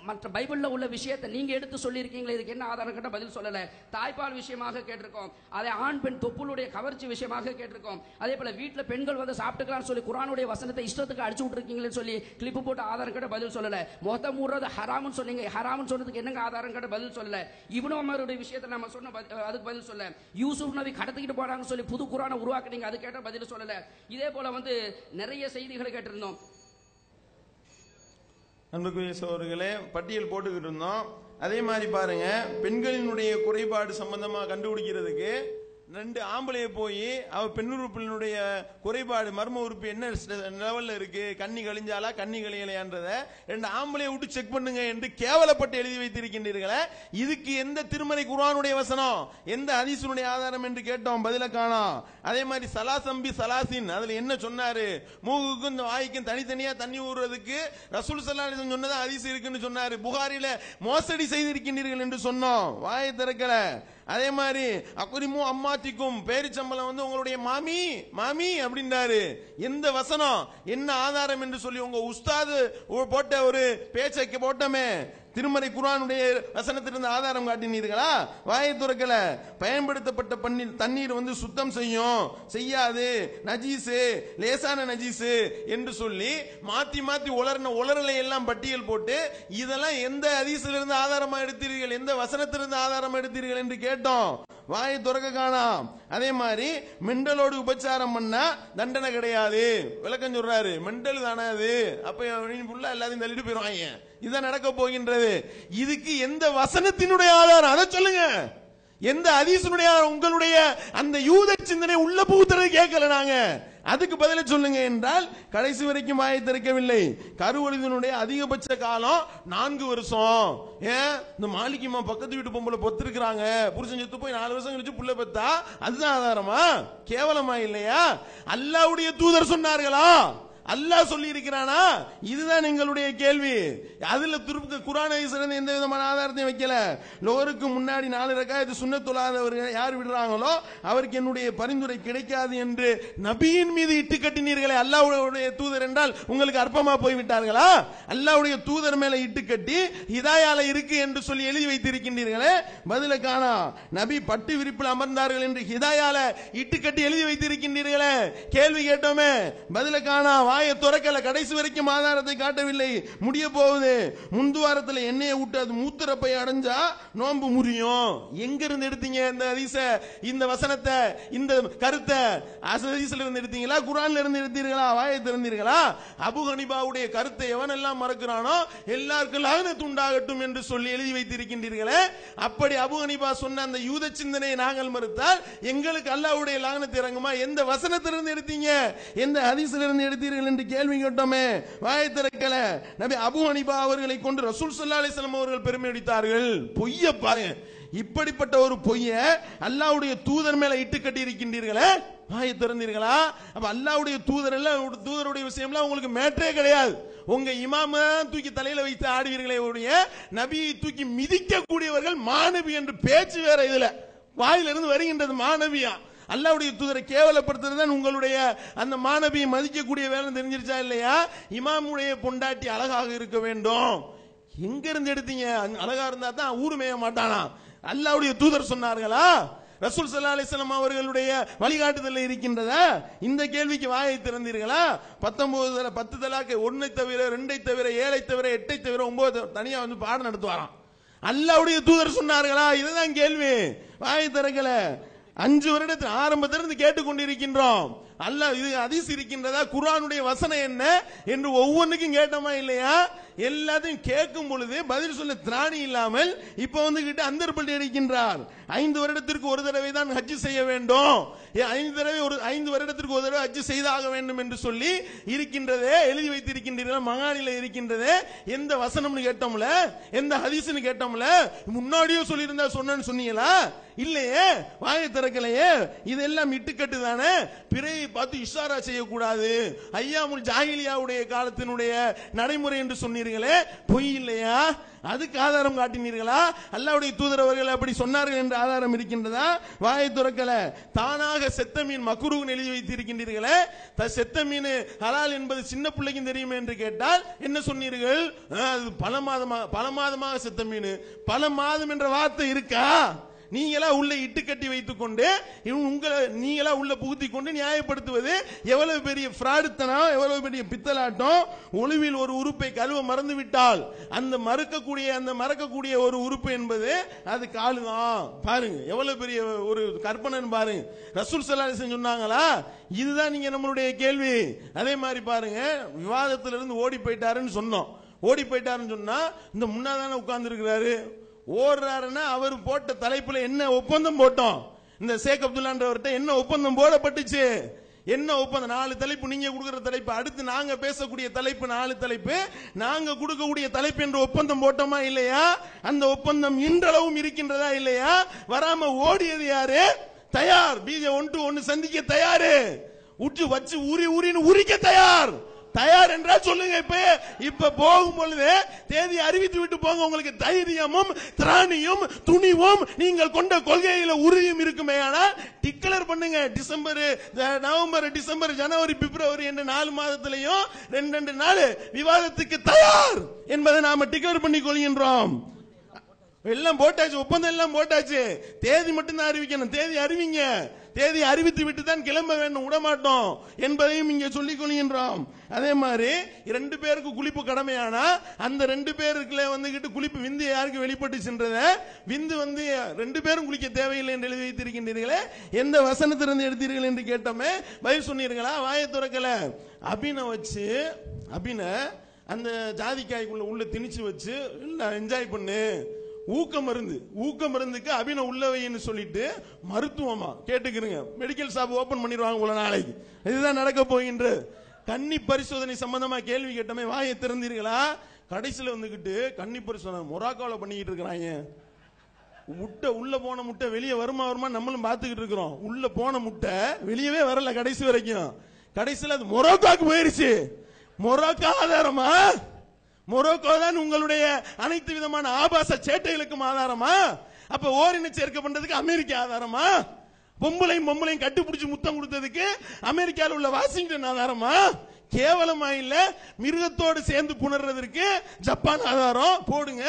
மற்ற பைபிள்ல உள்ள விஷயத்தை நீங்க எடுத்து சொல்லி இருக்கீங்களே, இதுக்கு என்ன ஆதாரம் கேட்ட பதில் சொல்லல. தாய்ப்பால் விஷயமாக கேட்டிருக்கோம், அதை ஆண் பெண் தொப்புளுடைய கவர்ச்சி விஷயமாக கேட்டிருக்கோம். அதே போல வீட்டுல பெண்கள் வந்து சாப்பிட்டுக்கலாம்னு சொல்லி குர்ஆனுடைய வசனத்தை இஷ்டத்துக்கு அடிச்சு விட்டுருக்கீங்களேன்னு சொல்லி கிளிப்பு போட்டு ஆதாரம் கேட்ட பதில் சொல்லல. மொத்தம் மூடுறது ஹராம்னு சொன்னீங்க, ஹராம்னு சொன்னதுக்கு என்னங்க ஆதாரம் கேட்ட பதில் சொல்லல. இப்னு உமருடைய விஷயத்தை நம்ம சொன்ன அதுக்கு பதில் சொல்ல. யூசுப் நபி கடத்திக்கிட்டு போறாங்கன்னு சொல்லி புது குர்ஆனை உருவாக்குனீங்க, அது கேட்ட பதில் சொல்லல. இதே போல வந்து நிறைய செய்திகளை கேட்டிருந்தோம். அன்புக்குரிய சகோதரர்களே, பட்டியல் போட்டுக்கிட்டு இருந்தோம். அதே மாதிரி பாருங்க, பெண்களினுடைய குறைபாடு சம்பந்தமா கண்டுபிடிக்கிறதுக்கு 2 ஆம்பளைய போய் அவ பெண்ணுறுப்பினுடைய குறைபாடு மர்ம உறுப்பு என்ன லெவல்ல இருக்கு, கண்ணி கழிஞ்சாலா கண்ணி கழியலையான்றத 2 ஆம்பளைய விட்டு செக் பண்ணுங்க என்று கேவலப்பட்டு எழுதி வைத்திருக்கின்றீர்களே, இதுக்கு எந்த திருமறை குர்ஆனுடைய வசனம், எந்த ஹதீஸுடைய ஆதாரம் என்று கேட்டோம், பதில காணோம். அதே மாதிரி சலாசம்பி சலாசின் அதுல என்ன சொன்னாரு, மூக்குக்கும் இந்த வாய்க்கும் தனித்தனியா தண்ணி ஊறுறதுக்கு ரசூல் ஸல்லல்லாஹு அலைஹி வஸல்லம் சொன்னதா ஹதீஸ் இருக்குன்னு சொன்னாரு. புகாரில மோசடி செய்திருக்கின்றீர்கள் என்று சொன்னோம், வாயை திறக்கல. அதே மாதிரி அக்குரிமு அம்மாத்திக்கும், பேரிச்சம்பளம் வந்து உங்களுடைய மாமி மாமி அப்படின்றாரு. எந்த வசனம், என்ன ஆதாரம் என்று சொல்லி உங்க உஸ்தாது போட்ட ஒரு பேச்சை போட்டமே, திருமறை குர்ஆனுடைய வசனத்திலிருந்து ஆதாரம் காட்டினீர்களா? வாயை துறக்கல. பயன்படுத்தப்பட்ட தண்ணீர் வந்து சுத்தம் செய்யாது, நஜீசு, லேசான நஜீசு என்று சொல்லி மாத்தி மாத்தி உலரலை எல்லாம் பட்டியல் போட்டு இதெல்லாம் எந்த ஹதீஸிலிருந்து ஆதாரமா எடுத்தீர்கள், எந்த வசனத்திலிருந்து ஆதாரம் எடுத்தீர்கள் என்று கேட்டோம். வாயை துறக்க காணாம். அதே மாதிரி மெண்டலோடு உபச்சாரம் பண்ணா தண்டனை கிடையாது, விளக்கம் சொல்றாரு. மெண்டல் தானே அது, அப்ப எல்லாத்தையும் தள்ளிட்டு போயிருவாங்க, இதான் நடக்க போகின்றது. இதுக்கு எந்த வசனத்தினுடைய ஆதாரம் அதை சொல்லுங்க, எந்த ஹதீஸினுடைய உங்களுடைய அந்த யூத சிந்தனை உள்ள புகுத்துறது கேட்கல நாங்க, அதுக்கு பதில சொல்லுங்க என்றால் கடைசி வரைக்கும் வாயை திறக்கவில்லை. கருவழிதனுடைய அதிகபட்ச காலம் 4 வருஷம். ஏன் இந்த மாளிகைமா பக்கத்து வீட்டு பொம்பளை பொத்திருக்கிறாங்க, புருஷன் செத்து போய் 4 வருஷம் கழிச்சு புள்ள பெத்தா அதுதான் ஆதாரமா? கேவலமா இல்லையா? அல்லாஹ்வுடைய தூதர் சொன்னார்களா? அல்லாஹ் சொல்லி இருக்கிறானா? இதுதான் எங்களுடைய கேள்வி. அதுல குர்ஆனை சிறந்த எந்த விதமான ஆதாரத்தையும் வைக்கல. லோருக்கு முன்னாடி 4 ரக்காயத்து சுன்னத் தொழாதவர்கள் யார் விடுறாங்களோ அவருக்கு என்னுடைய பரிந்துரை கிடைக்காது என்று நபியின் மீது இட்டு கட்டினீர்களே, அல்லாஹ்வுடைய தூதர் என்றால் உங்களுக்கு அற்பமா போய் விட்டார்களா? அல்லாஹ்வுடைய தூதர் மேல இட்டு கட்டி ஹிதாயால இருக்கு என்று சொல்லி எழுதி வைத்திருக்கின்றீர்களே, பதில காணா. நபி பட்டு விரிப்பில் அமர்ந்தார்கள் என்று ஹிதாயால இட்டு கட்டி எழுதி வைத்திருக்கின்றீர்களே, கேள்வி கேட்டோமே, பதில காணா. வாயை துறக்கல, கடைசி வரைக்கும் ஆதாரத்தை காட்டவில்லை. முடிய போகுது. முந்துவாரத்தில் எண்ணெயை விட்டு அது மூத்திரப்பை அடைஞ்சா நோன்பு முறியும். எங்க இருந்து எடுத்தீங்க இந்த ஹதீஸ, இந்த வசனத்தை, இந்த கருத்தை? ஹதீஸ்ல இருந்து எடுத்தீங்களா, குர்ஆன்ல இருந்து எடுத்தீர்களா? வாயை திறந்தீர்களா? அபு ஹனீஃபாவுடைய கருத்தை எவன் எல்லாம் மறக்கிறானோ எல்லாருக்கும் லஅனத் உண்டாகட்டும் என்று சொல்லி எழுதி வைத்திருக்கின்றீர்களே, அப்படி அபு ஹனீஃபா சொன்ன அந்த யூத சிந்தனையை நாங்கள் மறுத்தால் எங்களுக்கு அல்லாஹ்வுடைய லஅனத் இறங்குமா? எந்த வசனத்திலிருந்து எடுத்தீங்க, எந்த ஹதீஸ்ல இருந்து எடுத்தீர்கள் இருக்கின்றீர்கள் என்று கேள்வி கேட்டோமே, வாயை திறக்கல. நபி அபூ ஹனீஃபா அவர்களை கொண்டு ரசூல் ஸல்லல்லாஹு அலைஹி வஸல்லம் அவர்கள் பெருமை அடித்தார்கள். பொய்ய பாருங்க, இப்படிப்பட்ட ஒரு பொய்ய அல்லாஹ்வுடைய தூதர் மேல இட்டு கட்டி இருக்கின்றீர்களே, வாயை திறந்தீர்களா? அப்ப அல்லாஹ்வுடைய தூதருடைய விஷயம்லாம் உங்களுக்கு மேட்டரே கிடையாது. உங்க இமாம தூக்கி தலையில வைத்து ஆடுவீர்களே ஒழிய நபியை தூக்கி மிதிக்க கூடியவர்கள் மாநபி என்று பேச்சு வேற. இதுல வாயிலிருந்து வருகின்றது மாநபியா. அல்லாஹ்வுடைய தூதரை கேவலப்படுத்துறது உங்களுடைய அந்த மாநபியை மதிக்கக்கூடிய வேலை தெரிஞ்சிருச்சா இல்லையா? இமாமுடைய பொண்டாட்டி அழகாக இருக்க வேண்டும். எங்க இருந்து எடுத்தீங்க? அழகா இருந்தா தான் ஊரு மேய மாட்டானா? அல்லாஹ்வுடைய தூதர் சொன்னார்களா? ரசூல் ஸல்லல்லாஹு அலைஹி வஸல்லம் அவர்களுடைய வழிகாட்டுதல் இருக்கின்றதா? இந்த கேள்விக்கு வாயை திறந்தீர்களா? 10 தலாக்கு, 1 தவிர 2 தவிர 7 தவிர 8 தவிர 9 தனியா வந்து பாடம் நடத்துவாராம். அல்லாஹ்வுடைய தூதர் சொன்னார்களா? இதுதான் கேள்வி. வாயை திறக்கல. 5 வருடத்தில் ஆரம்பத்திலிருந்து கேட்டுக்கொண்டிருக்கின்றோம். அல்லாஹ் இது ஹதீஸ் இருக்கின்றதா, குர்ஆனுடைய வசனம் என்ன என்று ஒவ்வொன்றுக்கும் கேட்டோமா இல்லையா? எல்லாத்தையும் கேட்கும் பொழுது பதில் சொல்ல திராணி இல்லாமல் இப்ப வந்து கிட்ட அந்தர்பல்டி அடிக்கின்றார். 5 வருடத்திற்கு ஒரு தடவை தான் ஹஜ் செய்ய வேண்டும், 5 வருடத்திற்கு ஒரு தடவை ஹஜ் செய்தாக வேண்டும் என்று சொல்லி இருக்கின்றதே, எழுதி வைத்திருக்கின்றீர்கள், மகானில இருக்கின்றதே. எந்த வசனம்னு கேட்டோம்ல, எந்த ஹதீஸ்னு கேட்டோம்ல, முன்னாடியே சொல்லியிருந்தா சொன்னேன்னு சொன்னீங்களா? இல்லையே, வாயை திறக்கலையே. இதெல்லாம் இட்டுக்கட்டு தானே. பிறையை பார்த்து இஷாரா செய்யக்கூடாது, ஐயாமுல் ஜாஹிலியாவுடைய காலத்தினுடைய நடைமுறை என்று சொன்னீர்களே, பொய் இல்லையா? அதுக்கு ஆதாரம் காட்டினீர்களா? அல்லாஹ்வுடைய தூதர் அவர்கள் அப்படி சொன்னார்கள் என்ற ஆதாரம் இருக்கின்றதா? வாயை திறக்கல. தானாக செத்த மீன் மக்ரூஹ்னு எழுதி வைத்திருக்கின்றீர்களே, செத்த மீன் ஹலால் என்பது சின்ன பிள்ளைக்கும் தெரியும் என்று கேட்டால் என்ன சொன்னீர்கள்? அது பல மாதமாக செத்த மீன். பல மாதம் என்ற வார்த்தை இருக்கா? நீங்களா உள்ள இட்டு கட்டி வைத்துக் கொண்டு நீங்களா உள்ள புகுத்தி கொண்டு நியாயப்படுத்துவது எவ்வளவு பெரிய ஃப்ராடுத்தனம், எவ்வளவு பெரிய பித்தலாட்டம். ஒளிவில் ஒரு உறுப்பை கழுவ மறந்து விட்டால் அந்த மறக்கக்கூடிய ஒரு உறுப்பு என்பது அது காலுதான். பாருங்க எவ்வளவு பெரிய ஒரு கற்பனை பாருங்க. ரசூல் ஸல்லல்லாஹு அலைஹி வஸல்லம் சொன்னாங்களா? இதுதான் நீங்க நம்மளுடைய கேள்வி. அதே மாதிரி பாருங்க, விவாதத்திலிருந்து ஓடி போயிட்டாருன்னு சொன்னோம். ஓடி போயிட்டாருன்னு சொன்னா இந்த முன்னாதானே உட்கார்ந்து இருக்கிறாரு, ஓடுறாருன்னா அவர் போட்ட தலைப்புல என்ன ஒப்பந்தம் போட்டோம்? இந்த ஷேக் அப்துல்லான்றவர்கிட்ட என்ன ஒப்பந்தம் போடப்பட்டுச்சு? என்ன ஒப்பந்தம்? 4 தலைப்பு நீங்க கொடுக்கிற தலைப்பு, அடுத்து நாங்க பேசக்கூடிய தலைப்பு 4 தலைப்பு, நாங்க கொடுக்கக்கூடிய தலைப்பு என்ற ஒப்பந்தம் போட்டோமா இல்லையா? அந்த ஒப்பந்தம் இன்றளவும் இருக்கின்றதா இல்லையா? வராம ஓடியது யாரு? தயார், BJ 1 to 1 சந்திக்க தயாரு, உற்று வச்சு உரின்னு உரிக்க தயார். தயார் என்றால் சொல்லுங்க. இப்ப போகும் பொழுது தேதி அறிவித்து விட்டு போங்க. உங்களுக்கு தைரியமும் திராணியும் துணிவும் நீங்கள் கொண்ட கொள்கையில உறுதியும் இருக்குமே. ஆனால் டிக்ளேர் பண்ணுங்க. நவம்பர், டிசம்பர், ஜனவரி, பிப்ரவரி என்ற 4 மாதத்திலையும் 2 நாள் விவாதத்துக்கு தயார் என்பதை நாம டிக்ளேர் பண்ணி கொள்கின்றோம். எல்லாம் போட்டாச்சு, ஒப்பந்தம் எல்லாம் போட்டாச்சு. தேதி மட்டும் தான் அறிவிக்கணும். தேதி அறிவிங்க. தேதி அறிவித்து விட்டு தான் கிளம்ப வேண்டும், விடமாட்டோம் என்பதையும் இங்கே சொல்லிக் கொள்கின்றோம். அதே மாதிரி 2 பேருக்கு குளிப்பு கடமையானா அந்த 2 பேருக்குள்ள வந்துகிட்டு குளிப்பு விந்து யாருக்கு வெளிப்பட்டு சென்றத, விந்து 2 பேரும் குளிக்க தேவையில்லை என்று எழுதி வைத்திருக்கின்றீர்களே, எந்த வசனத்திலிருந்து எடுத்தீர்கள் என்று கேட்டோமே, பதில் சொன்னீர்களா? வாயை திறக்கல. அபின அந்த ஜாதிக்காய்க்குள்ள உள்ள திணிச்சு வச்சு என்ஜாய் பண்ணு. ஊக்க மருந்துக்கு அபின உள்ளவைன்னு சொல்லிட்டு மருத்துவமா கேட்டுக்கிறீங்க. மெடிக்கல் ஷாப் ஓபன் பண்ணிடுவாங்க போல நாளைக்கு. இதுதான் நடக்க போகின்ற. கன்னி பரிசோதனை சம்பந்தமா கேள்வி கேட்டமே, வாயை திறந்தீர்களா? கடைசியில் வந்துகிட்டு கன்னி பரிசோதனை மொராக்கோல பண்ணிக்கிட்டு இருக்கிறாங்க. முட்டை உள்ள போன முட்டை வெளியே வருமா நம்மளும் பார்த்துக்கிட்டு இருக்கிறோம். உள்ள போன முட்டை வெளியவே வரல கடைசி வரைக்கும். கடைசியில் அது மொராக்கோக்கு போயிருச்சு. மொராக்கோ ஆதாரமா? மொரோக்கோ தான் உங்களுடைய அனைத்து விதமான ஆபாச சேட்டைகளுக்கும் ஆதாரமா? அப்ப ஓரின சேர்க்கை பண்றதுக்கு அமெரிக்கா ஆதாரமா? பொம்பளையும் கட்டுப்பிடிச்சு முத்தம் கொடுத்ததுக்கு அமெரிக்காவில் உள்ள வாஷிங்டன் ஆதாரமா? கேவலமா இல்ல? மிருகத்தோடு சேர்ந்து புணர்றதற்கு ஜப்பான் ஆதாரம் போடுங்க.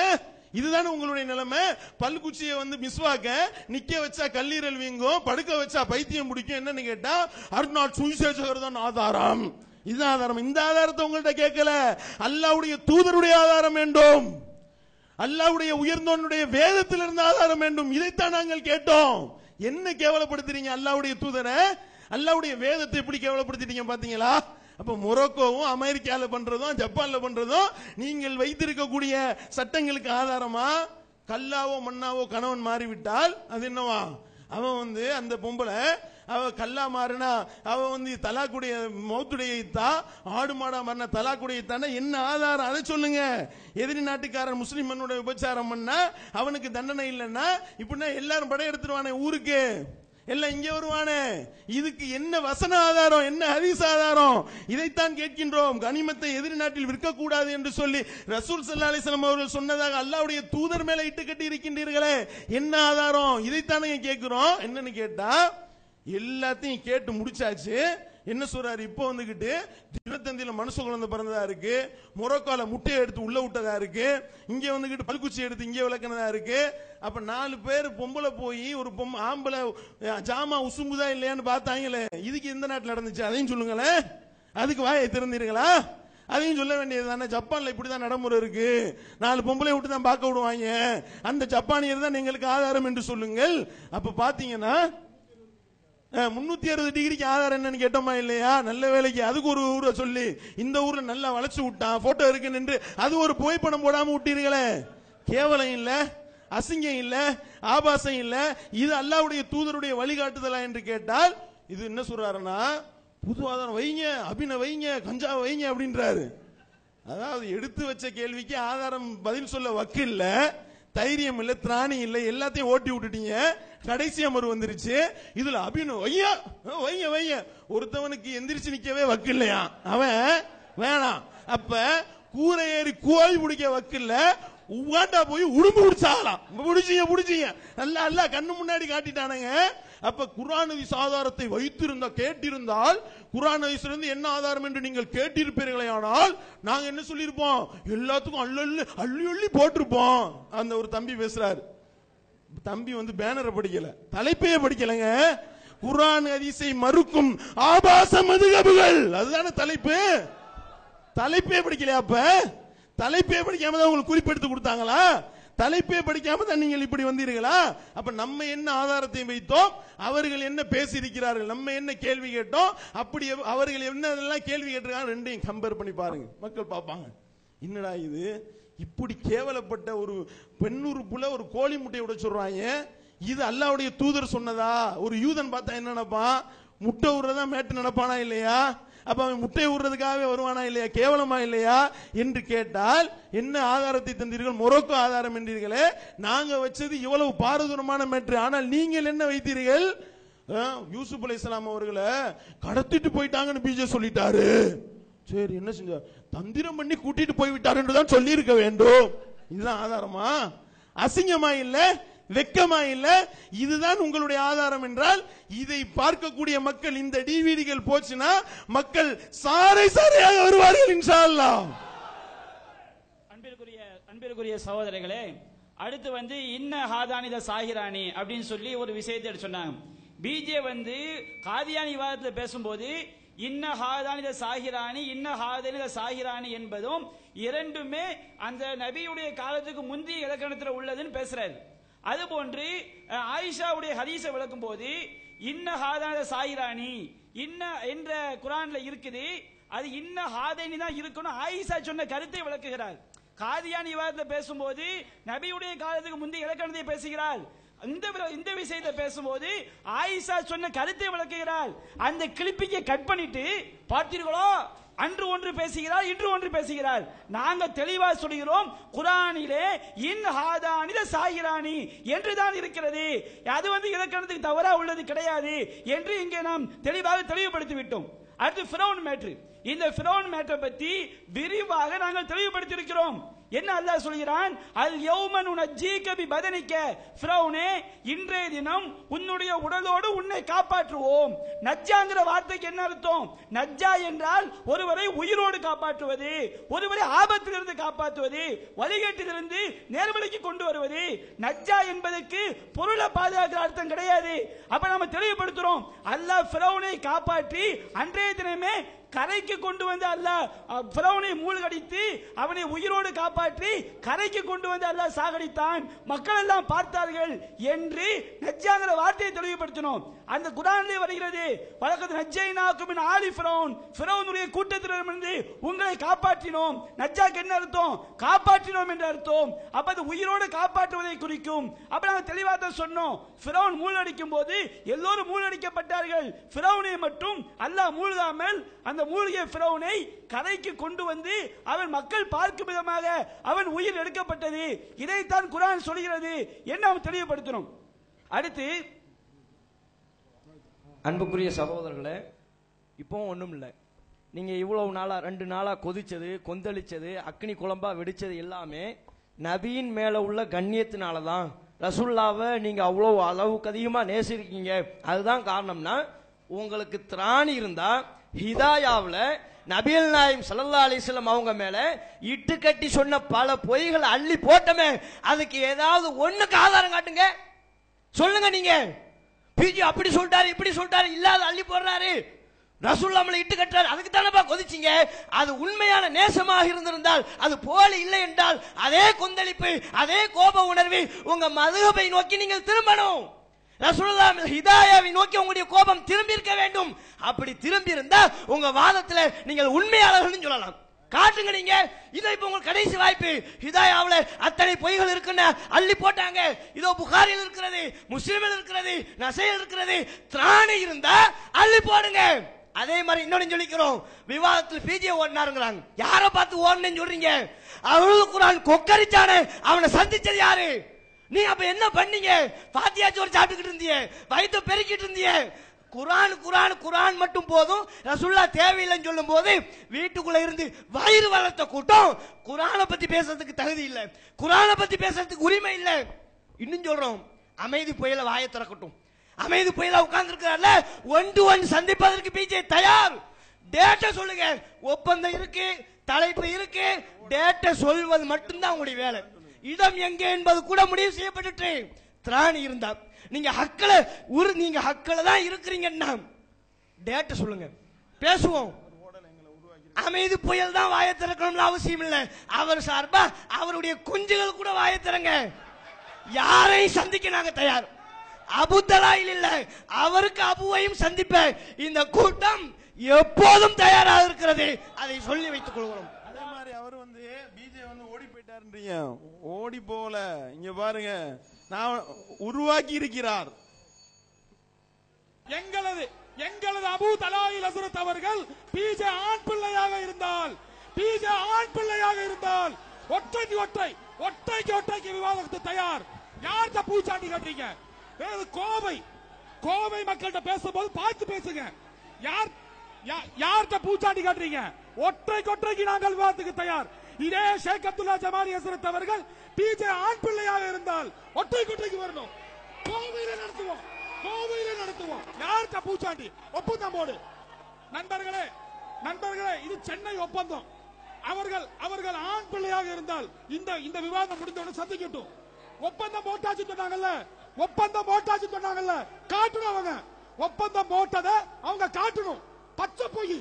இதுதானே உங்களுடைய நிலைமை. பல்குச்சியை மிஸ்வாக்க நிக்க வச்சா கல்லீரல் வீங்கும், படுக்க வச்சா பைத்தியம் பிடிக்கும். என்னன்னு கேட்டா அர்னால்ட் சுவிசேஷகர் தான் ஆதாரம். இதுதான் ஆதாரம். இந்த ஆதாரத்தை உங்கள்கிட்ட கேட்கல. அல்லாஹ்வுடைய தூதருடைய ஆதாரம் வேண்டும். அல்லாஹ்வுடைய உயர்ந்தவனுடைய வேதத்திலிருந்து ஆதாரம் வேண்டும். இதைத்தான் நாங்கள் கேட்டோம். என்ன கேவலப்படுத்துறீங்க அல்லாஹ்வுடைய தூதரை? அல்லாஹ்வுடைய வேதத்தை எப்படி கேவலப்படுத்திட்டீங்க பாத்தீங்களா? அப்ப மொரோக்கோவும் அமெரிக்கால பண்றதும் ஜப்பான்ல பண்றதும் நீங்கள் வைத்திருக்கக்கூடிய சட்டங்களுக்கு ஆதாரமா? கல்லாவோ மண்ணாவோ கணவன் மாறிவிட்டால் அது என்னவா? அவன் அந்த பொம்பளை அவ கல்லா மாறினா அவ வந்து தலாக்குடைய மௌத்துடையத்தா, ஆடு மாடா மாறினா தலாக்குடையத்தான என்ன ஆதாரம்? அதை சொல்லுங்க. எதிரி நாட்டுக்காரன் முஸ்லிம் மண்ணோட விபச்சாரம் பண்ணா அவனுக்கு தண்டனை இல்லைன்னா இப்படின்னா எல்லாரும் படையெடுத்துருவானே ஊருக்கு, எல்லாம் இங்கே வருவானே. இதுக்கு என்ன வசன ஆதாரம், என்ன ஹதீஸ் ஆதாரம்? இதைத்தான் கேட்கின்றோம். கனிமத்தை எதிரி நாட்டில் விற்கக்கூடாது என்று சொல்லி ரசூல் ஸல்லல்லாஹு அலைஹி வஸல்லம் அவர்கள் சொன்னதாக அல்லாஹ்வுடைய தூதர் மேல இட்டு கட்டி இருக்கின்றீர்களே, என்ன ஆதாரம்? இதைத்தானே கேட்கிறோம். என்னன்னு கேட்டா எல்லாத்தையும் கேட்டு முடிச்சாச்சு. என்ன சொல்றாரு? இப்போ வந்துகிட்டு தினத்தந்தியில மனுஷ குழந்தை பிறந்ததா இருக்கு, மொரோக்கால முட்டையை எடுத்து உள்ள விட்டதா இருக்கு, இங்க வந்துகிட்டு பல்குச்சி எடுத்து இங்கே விளக்கினதா இருக்கு. அப்ப 4 பேர் பொம்பளை போய் ஒரு ஆம்பளை ஜாமா உசும்புதா இல்லையான்னு பார்த்தாங்களே, இதுக்கு எந்த நாட்டில் நடந்துச்சு? அதையும் சொல்லுங்களேன். அதுக்கு வாயை திறந்தீர்களா? அதையும் சொல்ல வேண்டியது தானே. ஜப்பான்ல இப்படிதான் நடைமுறை இருக்கு, 4 பொம்பளை விட்டு தான் பார்க்க விடுவாங்க, அந்த ஜப்பானியர் தான் எங்களுக்கு ஆதாரம் என்று சொல்லுங்கள். அப்ப பாத்தீங்கன்னா 360 டிகிரிக்கு ஆதாரம் என்னன்னு கேட்டோமா இல்லையா? நல்ல வேலைக்கு அதுக்கு ஒரு ஊரை சொல்லி இந்த ஊர்ல நல்லா வளைச்சு விட்டான் போட்டோ இருக்குன்னு என்று அது ஒரு புகைப்படம் போடாம விட்டீர்களே, கேவலம் இல்ல, அசிங்கம் இல்ல, ஆபாசம் இல்ல. இது அல்லாஹ்வுடைய தூதருடைய வழிகாட்டுதலா என்று கேட்டால் இது என்ன சொல்றாருன்னா, புது ஆதாரம் வைங்க, அபின வைங்க, கஞ்சா வைங்க அப்படின்றாரு. அதாவது எடுத்து வச்ச கேள்விக்கு ஆதாரம் பதில் சொல்ல வக்கு இல்ல, தைரியம் இல்ல, திராணி இல்ல, எல்லாத்தையும் ஓட்டி விட்டுட்டீங்க. கடைசி அமர்வு வந்துருச்சு. இதுல அபினோ வையா வைங்க வைங்க, ஒருத்தவனுக்கு எந்திரிச்சு நிக்கவே வக்கு இல்லையா, அவன் வேணாம். அப்ப கூரை ஏறி கோழி பிடிக்க வக்கு இல்ல, உவாண்டா போய் உடும்பு பிடிச்சாகலாம். பிடிச்சீங்க நல்லா அல்ல கண்ணு முன்னாடி காட்டிட்டானுங்க. அப்ப குர்ஆன் ஹதீஸ் ஆதாரத்தை வைத்திருந்தா கேட்டிருந்தால், குர்ஆன் ஹதீஸிலிருந்து என்ன ஆதாரம் என்று நீங்கள் கேட்டிருப்பீர்களே, ஆனால் நாங்க என்ன சொல்லியிருப்போம்? எல்லாத்துக்கும் அள்ளி அள்ளி போட்டிருப்போம். அந்த ஒரு தம்பி பேசுறாரு, தம்பி வந்து பேனரை படிக்கல, தலைப்பையே படிக்கலங்க. குர்ஆன் ஹதீஸை மறுக்கும் ஆபாச மதுஹபுகள், அதுதானே தலைப்பு. தலைப்பே படிக்கலையா? அப்ப தலைப்பே படிக்காம தான் உங்களுக்கு குறிப்பெடுத்து கொடுத்தாங்களா? தலைப்பே படிக்காம தான் நீங்கள் இப்படி வந்தீர்களா? அப்ப நம்ம என்ன ஆதாரத்தை வைத்தோம், அவர்கள் என்ன பேசியிருக்கிறார்கள், நம்ம என்ன கேள்வி கேட்டோம், அப்படி அவர்கள் என்ன கேள்வி கேட்டிருக்காங்க, ரெண்டையும் கம்பேர் பண்ணி பாருங்க, மக்கள் பார்ப்பாங்க. என்னடா இது, இப்படி கேவலப்பட்ட ஒரு பெண்ணுறுப்புல ஒரு கோழி முட்டையை விட சொல்றாங்க, இது அல்லாஹ்வுடைய தூதர் சொன்னதா? ஒரு யூதன் பார்த்தா என்ன நினைப்பான்? முட்டை விடுறதா மேட்டு நினைப்பானா இல்லையா? அப்ப அவன் முட்டை விடுறதுக்காகவே வருவானா இல்லையா? கேவலமா இல்லையா என்று கேட்டால் என்ன ஆதாரத்தை தந்தீர்கள்? மொரோக்கோ ஆதாரம் என்றீர்களே, நாங்க வச்சது இவ்வளவு பாரதூரமான மேட்ரு, ஆனால் நீங்கள் என்ன வைத்தீர்கள்? யூசுப் அலைஹிஸ்ஸலாம் அவர்களை கடத்திட்டு போயிட்டாங்கன்னு பிஜே சொல்லிட்டாரு. சரி, என்ன செஞ்ச? தந்திரம் பண்ணி கூட்டிட்டு போய்விட்டார் என்றுதான் சொல்லி இருக்க வேண்டும். இதுதான் ஆதாரமா? அசிங்கமா இல்ல, வெக்கமா இல்ல? இதுதான் உங்களுடைய ஆதாரம் என்றால், இதை பார்க்கக்கூடிய மக்கள், இந்த டிவிடிகள் போச்சுன்னா மக்கள் சாரை சாரையாக வருவார்கள் இன்ஷா அல்லாஹ். அன்பிற்குரிய சகோதரர்களே, அடுத்து வந்து இன்ன ஹாதானித சாஹிரானி அப்படின்னு சொல்லி ஒரு விஷயத்தை எடுத்து சொன்னாங்க. பிஜே வந்து காதியானி விவாதத்தில் பேசும்போது இன்ன ஹாதானித சாஹிரானி இன்ன ஹாதானித சாஹிரானி என்பதும் இரண்டுமே அந்த நபியுடைய காலத்துக்கு முந்தைய இலக்கணத்தில் உள்ளதுன்னு பேசுறாரு. அதுபோன்று ஆயிஷாவுடைய ஹதீஸை விளக்கும் போது இன்ன ஹாதானித சாஹிரானி இன்ன என்ற குர்ஆன்ல இருக்குது, அது இன்ன ஹாதைனி தான் இருக்கணும். ஆயிஷா சொன்ன கருத்தை விளக்குகிறார். காதியானி விவாதத்தில் பேசும்போது நபியுடைய காலத்துக்கு முந்தைய இலக்கணத்தை பேசுகிறார். இந்த விஷயத்தை பேசும்போது ஆயிஷா சொன்ன கருத்தை விளக்குகிறார். அந்த கிளிப்பிங்கை கட் பண்ணிட்டு பார்த்தீர்களோ, அன்று ஒன்று பேசுகிறார், இன்று ஒன்று பேசுகிறார். நாங்க தெளிவா சொல்கிறோம், குர்ஆனிலே இன் ஹாதானித சாஹிரானி என்றுதான் இருக்கிறது, அது வந்து இலக்கணத்துக்கு தவறா உள்ளது கிடையாது என்று இங்கே நாம் தெளிவாக தெளிவுபடுத்தி விட்டோம். அடுத்து ஃபிரௌன் மேட்ரு. இந்த ஃபிரௌன் மேட்டரை பற்றி விரிவாக நாங்கள் தெளிவுபடுத்தி இருக்கிறோம். என்ன அல்லாஹ் சொல்கிறான்? அல் யௌம நுனஜ்ஜீக பி பதனிக, ஃபிரௌனே இன்றைய தினம் உன்னுடைய உடலோடு உன்னை காப்பாற்றுவோம். நஜ்ஜாங்கிற வார்த்தைக்கு என்ன அர்த்தம்? நஜ்ஜா என்றால் ஒருவரை உயிரோடு காப்பாற்றுவது, ஒருவரை ஆபத்திலிருந்து காப்பாற்றுவது, வழிகேட்டிலிருந்து நேர்வழிக்கு கொண்டு வருவது. நஜ்ஜா என்பதற்கு பொருளை பாதுகாக்கிற அர்த்தம் கிடையாது. அப்ப நம்ம தெளிவுபடுத்துறோம், அல்லாஹ் ஃபிரௌனை காப்பாற்றி அன்றைய தினமே கரைக்கு கொண்டு வந்து அல்லாஹ் ஃபிரௌனை மூழ்கடித்து அவனை உயிரோடு காப்பாற்றி கரைக்கு கொண்டு வந்து அல்லாஹ் சாகடித்தான், மக்கள் எல்லாம் பார்த்தார்கள் என்று நஜ்ஜாங்கிற வார்த்தையை தெளிவுபடுத்தணும். அந்த குர்ஆனிலே வருகிறது, வலகத் நஜ்ஜைனாக்கும் மின் ஆலி ஃபிரௌன், ஃபிரௌனுடைய கூட்டத்திலிருந்து உங்களை காப்பாற்றினோம். நஜ்ஜாக்கு என்ன அர்த்தம்? காப்பாற்றினோம் என்று அர்த்தம். அப்ப அது உயிரோடு காப்பாற்றுவதை குறிக்கும். அப்ப நாங்க தெளிவாக தான் சொன்னோம், ஃபிரௌன் மூழ்கடிக்கும் போது எல்லோரும் மூழ்கடிக்கப்பட்டார்கள், ஃபிரௌனை மட்டும் அல்லாஹ் மூழ்காமல் அந்த மூழ்கிய ஃபிரௌனை கரைக்கு கொண்டு வந்து அவன் மக்கள் பார்க்கும் விதமாக அவன் உயிர் எடுக்கப்பட்டது. இதைத்தான் குர்ஆன் சொல்கிறது என்ன நாம் தெளிவுபடுத்தணும். அடுத்து அன்புக்குரிய சகோதரர்களே, இப்போ ஒன்றும் இல்லை, நீங்கள் இவ்வளவு நாளாக 2 நாளாக கொதிச்சது கொந்தளிச்சது அக்னி குழம்பா வெடிச்சது எல்லாமே நபியின் மேலே உள்ள கண்ணியத்தினால தான். ரசூல்லாவை நீங்கள் அவ்வளோ அளவுக்கு அதிகமாக நேசிருக்கீங்க. அதுதான் காரணம்னா, உங்களுக்கு திராணி இருந்தால் ஹிதாயாவில் நபிகள் நாயகம் ஸல்லல்லாஹு அலைஹி வஸல்லம் அவங்க மேல இட்டு கட்டி சொன்ன பல பொய்களை அள்ளி போட்டமே, அதுக்கு ஏதாவது ஒண்ணுக்கு ஆதாரம் காட்டுங்க, சொல்லுங்க. நீங்க பிஜி அப்படி சொல்லிட்டாரு இப்படி சொல்லிட்டாரு இல்லாத அள்ளி போடுறாரு, ரசூலுல்லாஹ் நம்மளை இட்டு கட்டுறாரு, அதுக்கு தானப்பா கொதிச்சிங்க. அது உண்மையான நேசமாக இருந்திருந்தால், அது போலி இல்லை என்றால், அதே கொந்தளிப்பு அதே கோப உணர்வு உங்க மதுஹபை நோக்கி நீங்கள் திரும்பணும். ரசூலுல்லாஹ் ஹிதாயாவை நோக்கி உங்களுடைய கோபம் திரும்பி இருக்க வேண்டும். அப்படி திரும்பி இருந்தா உங்க வாதத்துல நீங்கள் உண்மையாளர்கள் சொல்லலாம். காட்டுங்க நீங்க. இதை இப்ப உங்களுக்கு கடைசி வாய்ப்பு. ஹிதாயாவுல அத்தனை பொய்கள் இருக்குன்னு அள்ளி போட்டாங்க. இதோ புகாரில் இருக்கிறது, முஸ்லிமில் இருக்கிறது, நசையில் இருக்கிறது. திராணி இருந்தா அள்ளி போடுங்க. அதே மாதிரி இன்னொன்னு சொல்லிக்கிறோம், விவாதத்தில் பிஜே ஓடினாருங்கிறாங்க. யாரை பார்த்து ஓடுனேன்னு சொல்றீங்க? அவ்வளவு குர்ஆன் கொக்கரிச்சானே, அவனை சந்திச்சது யாரு? நீ அப்ப என்ன பண்ணீங்க? பாத்தியா சோறு சாப்பிட்டுக்கிட்டு இருந்தீங்க, வயிற்று பெருக்கிட்டு இருந்தீங்க. குர்ஆன் குர்ஆன் குர்ஆன் மட்டும் போதும், ரசூலுல்லாஹ் தேவையில்லைன்னு சொல்லும் போது வீட்டுக்குள்ள இருந்து வயிறு வளர்த்த கூட்டம் குர்ஆனை பத்தி பேசுறதுக்கு தகுதி இல்லை, குர்ஆனை பத்தி பேசுறதுக்கு உரிமை இல்லை. இன்னும் சொல்றோம், அமைதி புயல வாயை திறக்கட்டும். அமைதி புயல உட்கார்ந்து இருக்கிறார்ல, 1-to-1 சந்திப்பதற்கு பிஜே தயார். டேட்டா சொல்லுங்க. ஒப்பந்தம் இருக்கு, தலைப்பு இருக்கு, டேட்டா சொல்வது மட்டும்தான் உங்களுடைய வேலை. இடம் எங்கே என்பது கூட முடிவு செய்யப்பட்டு திராணி இருந்தா நீங்க ஹக்ல தான் இருக்கிறீங்கன்னா டேட்டா சொல்லுங்க, பேசுவோம். அமைதி புயல் தான் வாயை திறக்கணும்னு அவசியம் இல்லை. அவர் சார்பா அவருடைய குஞ்சுகள் கூட வாயை திறங்க. யாரையும் சந்திக்க நாங்க தயார். அபுதலாயில் இல்ல, அவருக்கு அபுவையும் சந்திப்ப இந்த கூட்டம் எப்போதும் தயாராக இருக்கிறது. அதை சொல்லி வைத்துக் கொள்கிறோம். அதே மாதிரி அவர் பிஜே ஓடி போயிட்டாருன்றீங்க. ஓடி போல, இங்க பாருங்க, நான் உருவாக்கி இருக்கிறார். எங்களது அபூ தலாயில் ஹஸ்ரத் அவர்கள் பிஜே ஆண் பிள்ளையாக இருந்தால் ஒற்றைக்கு விவாதத்துக்கு தயார். யார்கிட்ட பூச்சாண்டி கட்டுறீங்க? கோவை மக்கள்கிட்ட பேசும்போது பார்த்து பேசுங்க. யார்கிட்ட பூச்சாண்டி காட்டுறீங்க? ஒற்றைக்கு நாங்கள் விவாதத்துக்கு தயார். இதே ஷேக் அப்துல்லா ஜமாரி ஹஸ்ரத் அவர்கள் பிஜே ஆண் பிள்ளையாக இருந்தால் ஒற்றைக்கு வரணும். கோவையில நடத்துவோம். யார்கிட்ட பூச்சாண்டி? ஒப்பந்தம் போடு. நண்பர்களே, இது சென்னை ஒப்பந்தம். அவர்கள் ஆண் பிள்ளையாக இருந்தால் இந்த விவாதம் முடிந்தவுடன் சந்திக்கட்டும். ஒப்பந்தம் போட்டாச்சு சொன்னாங்கல்ல, காட்டணும். அவங்க ஒப்பந்தம் போட்டதை அவங்க காட்டணும். பச்சை போய்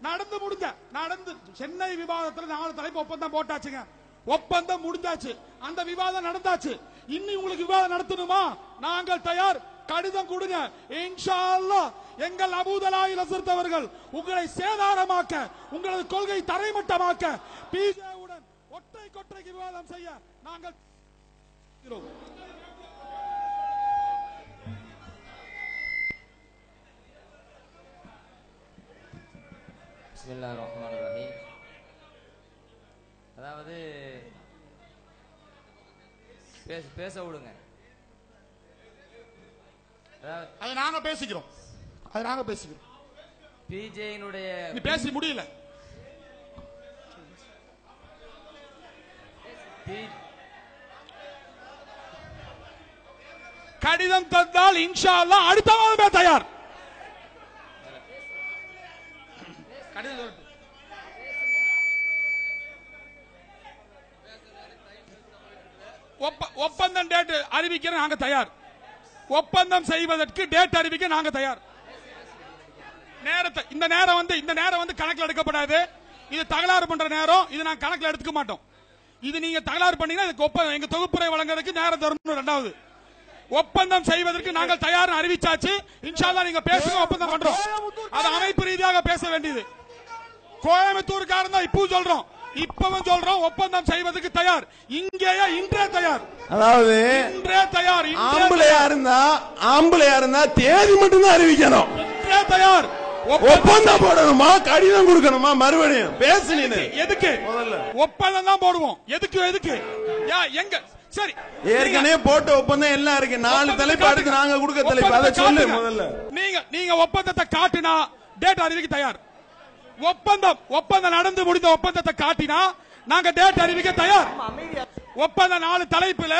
நடந்து சென்னை விவாதத்தில் 4 தலைப்பு ஒப்பந்தம் போட்டாச்சுங்க. ஒப்பந்தம் முடிஞ்சாச்சு, அந்த விவாதம் நடந்தாச்சு. இன்னும் உங்களுக்கு விவாதம் நடத்தணுமா? நாங்கள் தயார். கடிதம் கொடுங்க. இன்ஷா அல்லாஹ் எங்கள் அபூ தலாயில் ஹஸ்ரத் அவர்கள் உங்களை சேதாரமாக்க, உங்களது கொள்கை தரைமட்டமாக்க, பிஜேவுடன் ஒற்றைக்கு விவாதம் செய்ய நாங்கள் பிஸ்மில்லாஹிர் ரஹ்மானிர் ரஹீம். அதாவது பேச விடுங்க. அதை நாங்க பேசிக்கிறோம். பிஜேயினுடைய பேசி முடியல. கடிதம் தந்தால் இன்ஷா அல்லாஹ் அடுத்த வாரமே தயார். ஒப்பந்தம் டேட் அறிவிக்க நாங்க தயார். ஒப்பந்தம் செய்வதற்கு டேட் அறிவிக்க நாங்க தயார். நேரத்தை இந்த நேரம் வந்து கணக்கில் எடுக்கப்படாது. இது தகராறு பண்ற நேரம். இது நான் கணக்கில் எடுத்துக்க மாட்டோம். இது நீங்க தகராறு பண்ணீங்கன்னா இதுக்கு எங்க தொகுப்புரை வழங்குறதுக்கு நேரம் தரணும். ரெண்டாவது, ஒப்பந்தம் செய்வதற்கு நாங்கள் தயார் அறிவிச்சாச்சு. இன்ஷா அல்லாஹ் நீங்க பேசுங்க, ஒப்பந்தம் பண்றோம். அது அமைப்பு ரீதியாக பேச வேண்டியது. கோயம்புத்தூருக்காரன் தான் இப்பவும் சொல்றோம், ஒப்பந்தம் செய்வதற்கு தயார். இங்கேயே இன்றே தயார். அதாவது இன்றே தயார். ஆம்பளையா இருந்தா தேதி மட்டும் தான் அறிவிக்கணும். இன்றே தயார். ஒப்பந்தம் போடணுமா, கடிதம் கொடுக்கணுமா? மறுபடியும் பேசுனீங்க. எதுக்கு ஒப்பந்தம் தான் போடுவோம்? எதுக்கு எங்க? சரி, ஏற்கனவே போட்ட ஒப்பந்தம் எல்லாம் இருக்கு. 4 தலைப்பு அடுத்து நாங்க கொடுக்க தலைப்பு. அதை சொல்லு முதல்ல. நீங்க ஒப்பந்தத்தை காட்டினா டேட் அறிவிக்க தயார். ஒப்பந்தம் நடந்து முடிந்த ஒப்பந்தத்தை காட்டினா நாங்க டேட் அறிவிக்க தயார். ஒப்பந்தம் 4 தலைப்புல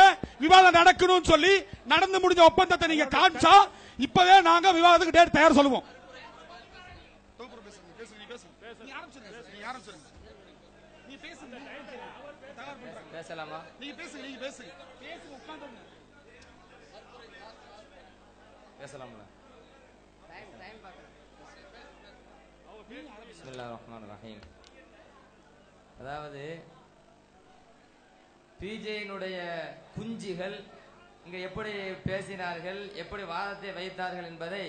விவாதம் நடக்கணும்னு சொல்லி நடந்து முடிஞ்ச ஒப்பந்தத்தை நீங்க காமிச்சா இப்பவே நாங்க விவாதத்துக்கு டேட் தயார் சொல்லுவோம். பேசலாமா? நீங்க பேசுங்க. பேசலாம்ல. பிஸ்மில்லாஹிர் ரஹ்மானிர் ரஹீம். அதாவது பிஜேயினுடைய குஞ்சிகள் இங்க எப்படி பேசினார்கள், எப்படி வாதத்தை வைத்தார்கள் என்பதை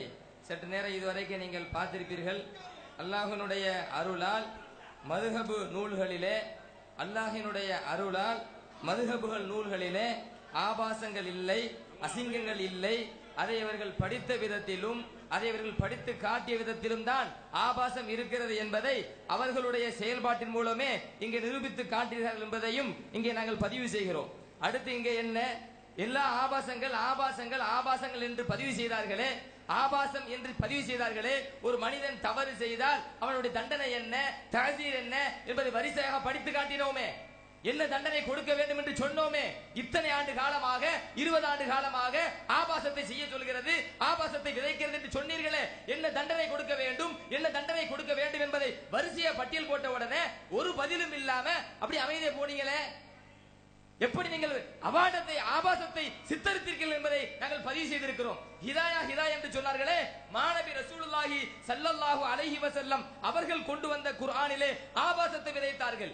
சற்று நேரம் இதுவரைக்கும் நீங்கள் பார்த்திருப்பீர்கள். அல்லாஹ்வினுடைய அருளால் மதுஹபு நூல்களிலே, அல்லாஹ்வினுடைய அருளால் மதுஹபுகள் நூல்களிலே ஆபாசங்கள் இல்லை, அசிங்கங்கள் இல்லை. அதை அவர்கள் படித்த விதத்திலும் அதை அவர்கள் படித்து காட்டிய விதத்திலும் தான் ஆபாசம் இருக்கிறது என்பதை அவர்களுடைய செயல்பாட்டின் மூலமே இங்கே நிரூபித்து காட்டுகிறார்கள் என்பதையும் இங்கே நாங்கள் பதிவு செய்கிறோம். அடுத்து இங்கே என்ன, எல்லா ஆபாசங்கள் என்று பதிவு செய்தார்களே, ஆபாசம் என்று பதிவு செய்தார்களே. ஒரு மனிதன் தவறு செய்தால் அவனுடைய தண்டனை என்ன, தஹ்சீர் என்ன என்பதை வரிசையாக படித்து காட்டினோமே. என்ன தண்டனை கொடுக்க வேண்டும் என்று சொன்னோமே. இத்தனை ஆண்டு காலமாக, 20 ஆண்டு காலமாக ஆபாசத்தை செய்ய சொல்கிறது, ஆபாசத்தை விதைக்கிறது என்று சொன்னீர்களே. என்ன தண்டனை கொடுக்க வேண்டும், என்ன தண்டனை கொடுக்க வேண்டும் என்பதை வரிசையா பட்டியல் போட்ட உடனே ஒரு பதிலும் இல்லாம அப்படி அமைதியா போனீங்களே. எப்படி நீங்கள் அவாதத்தை, ஆபாசத்தை சித்தரித்தீர்கள் என்பதை நாங்கள் பதிவு செய்திருக்கிறோம். ஹிதாயா என்று சொன்னார்களே, மாநபி ரசூலுல்லாஹி ஸல்லல்லாஹு அலைஹி வஸல்லம் அவர்கள் கொண்டு வந்த குர்ஆனிலே ஆபாசத்தை விதைத்தார்கள்.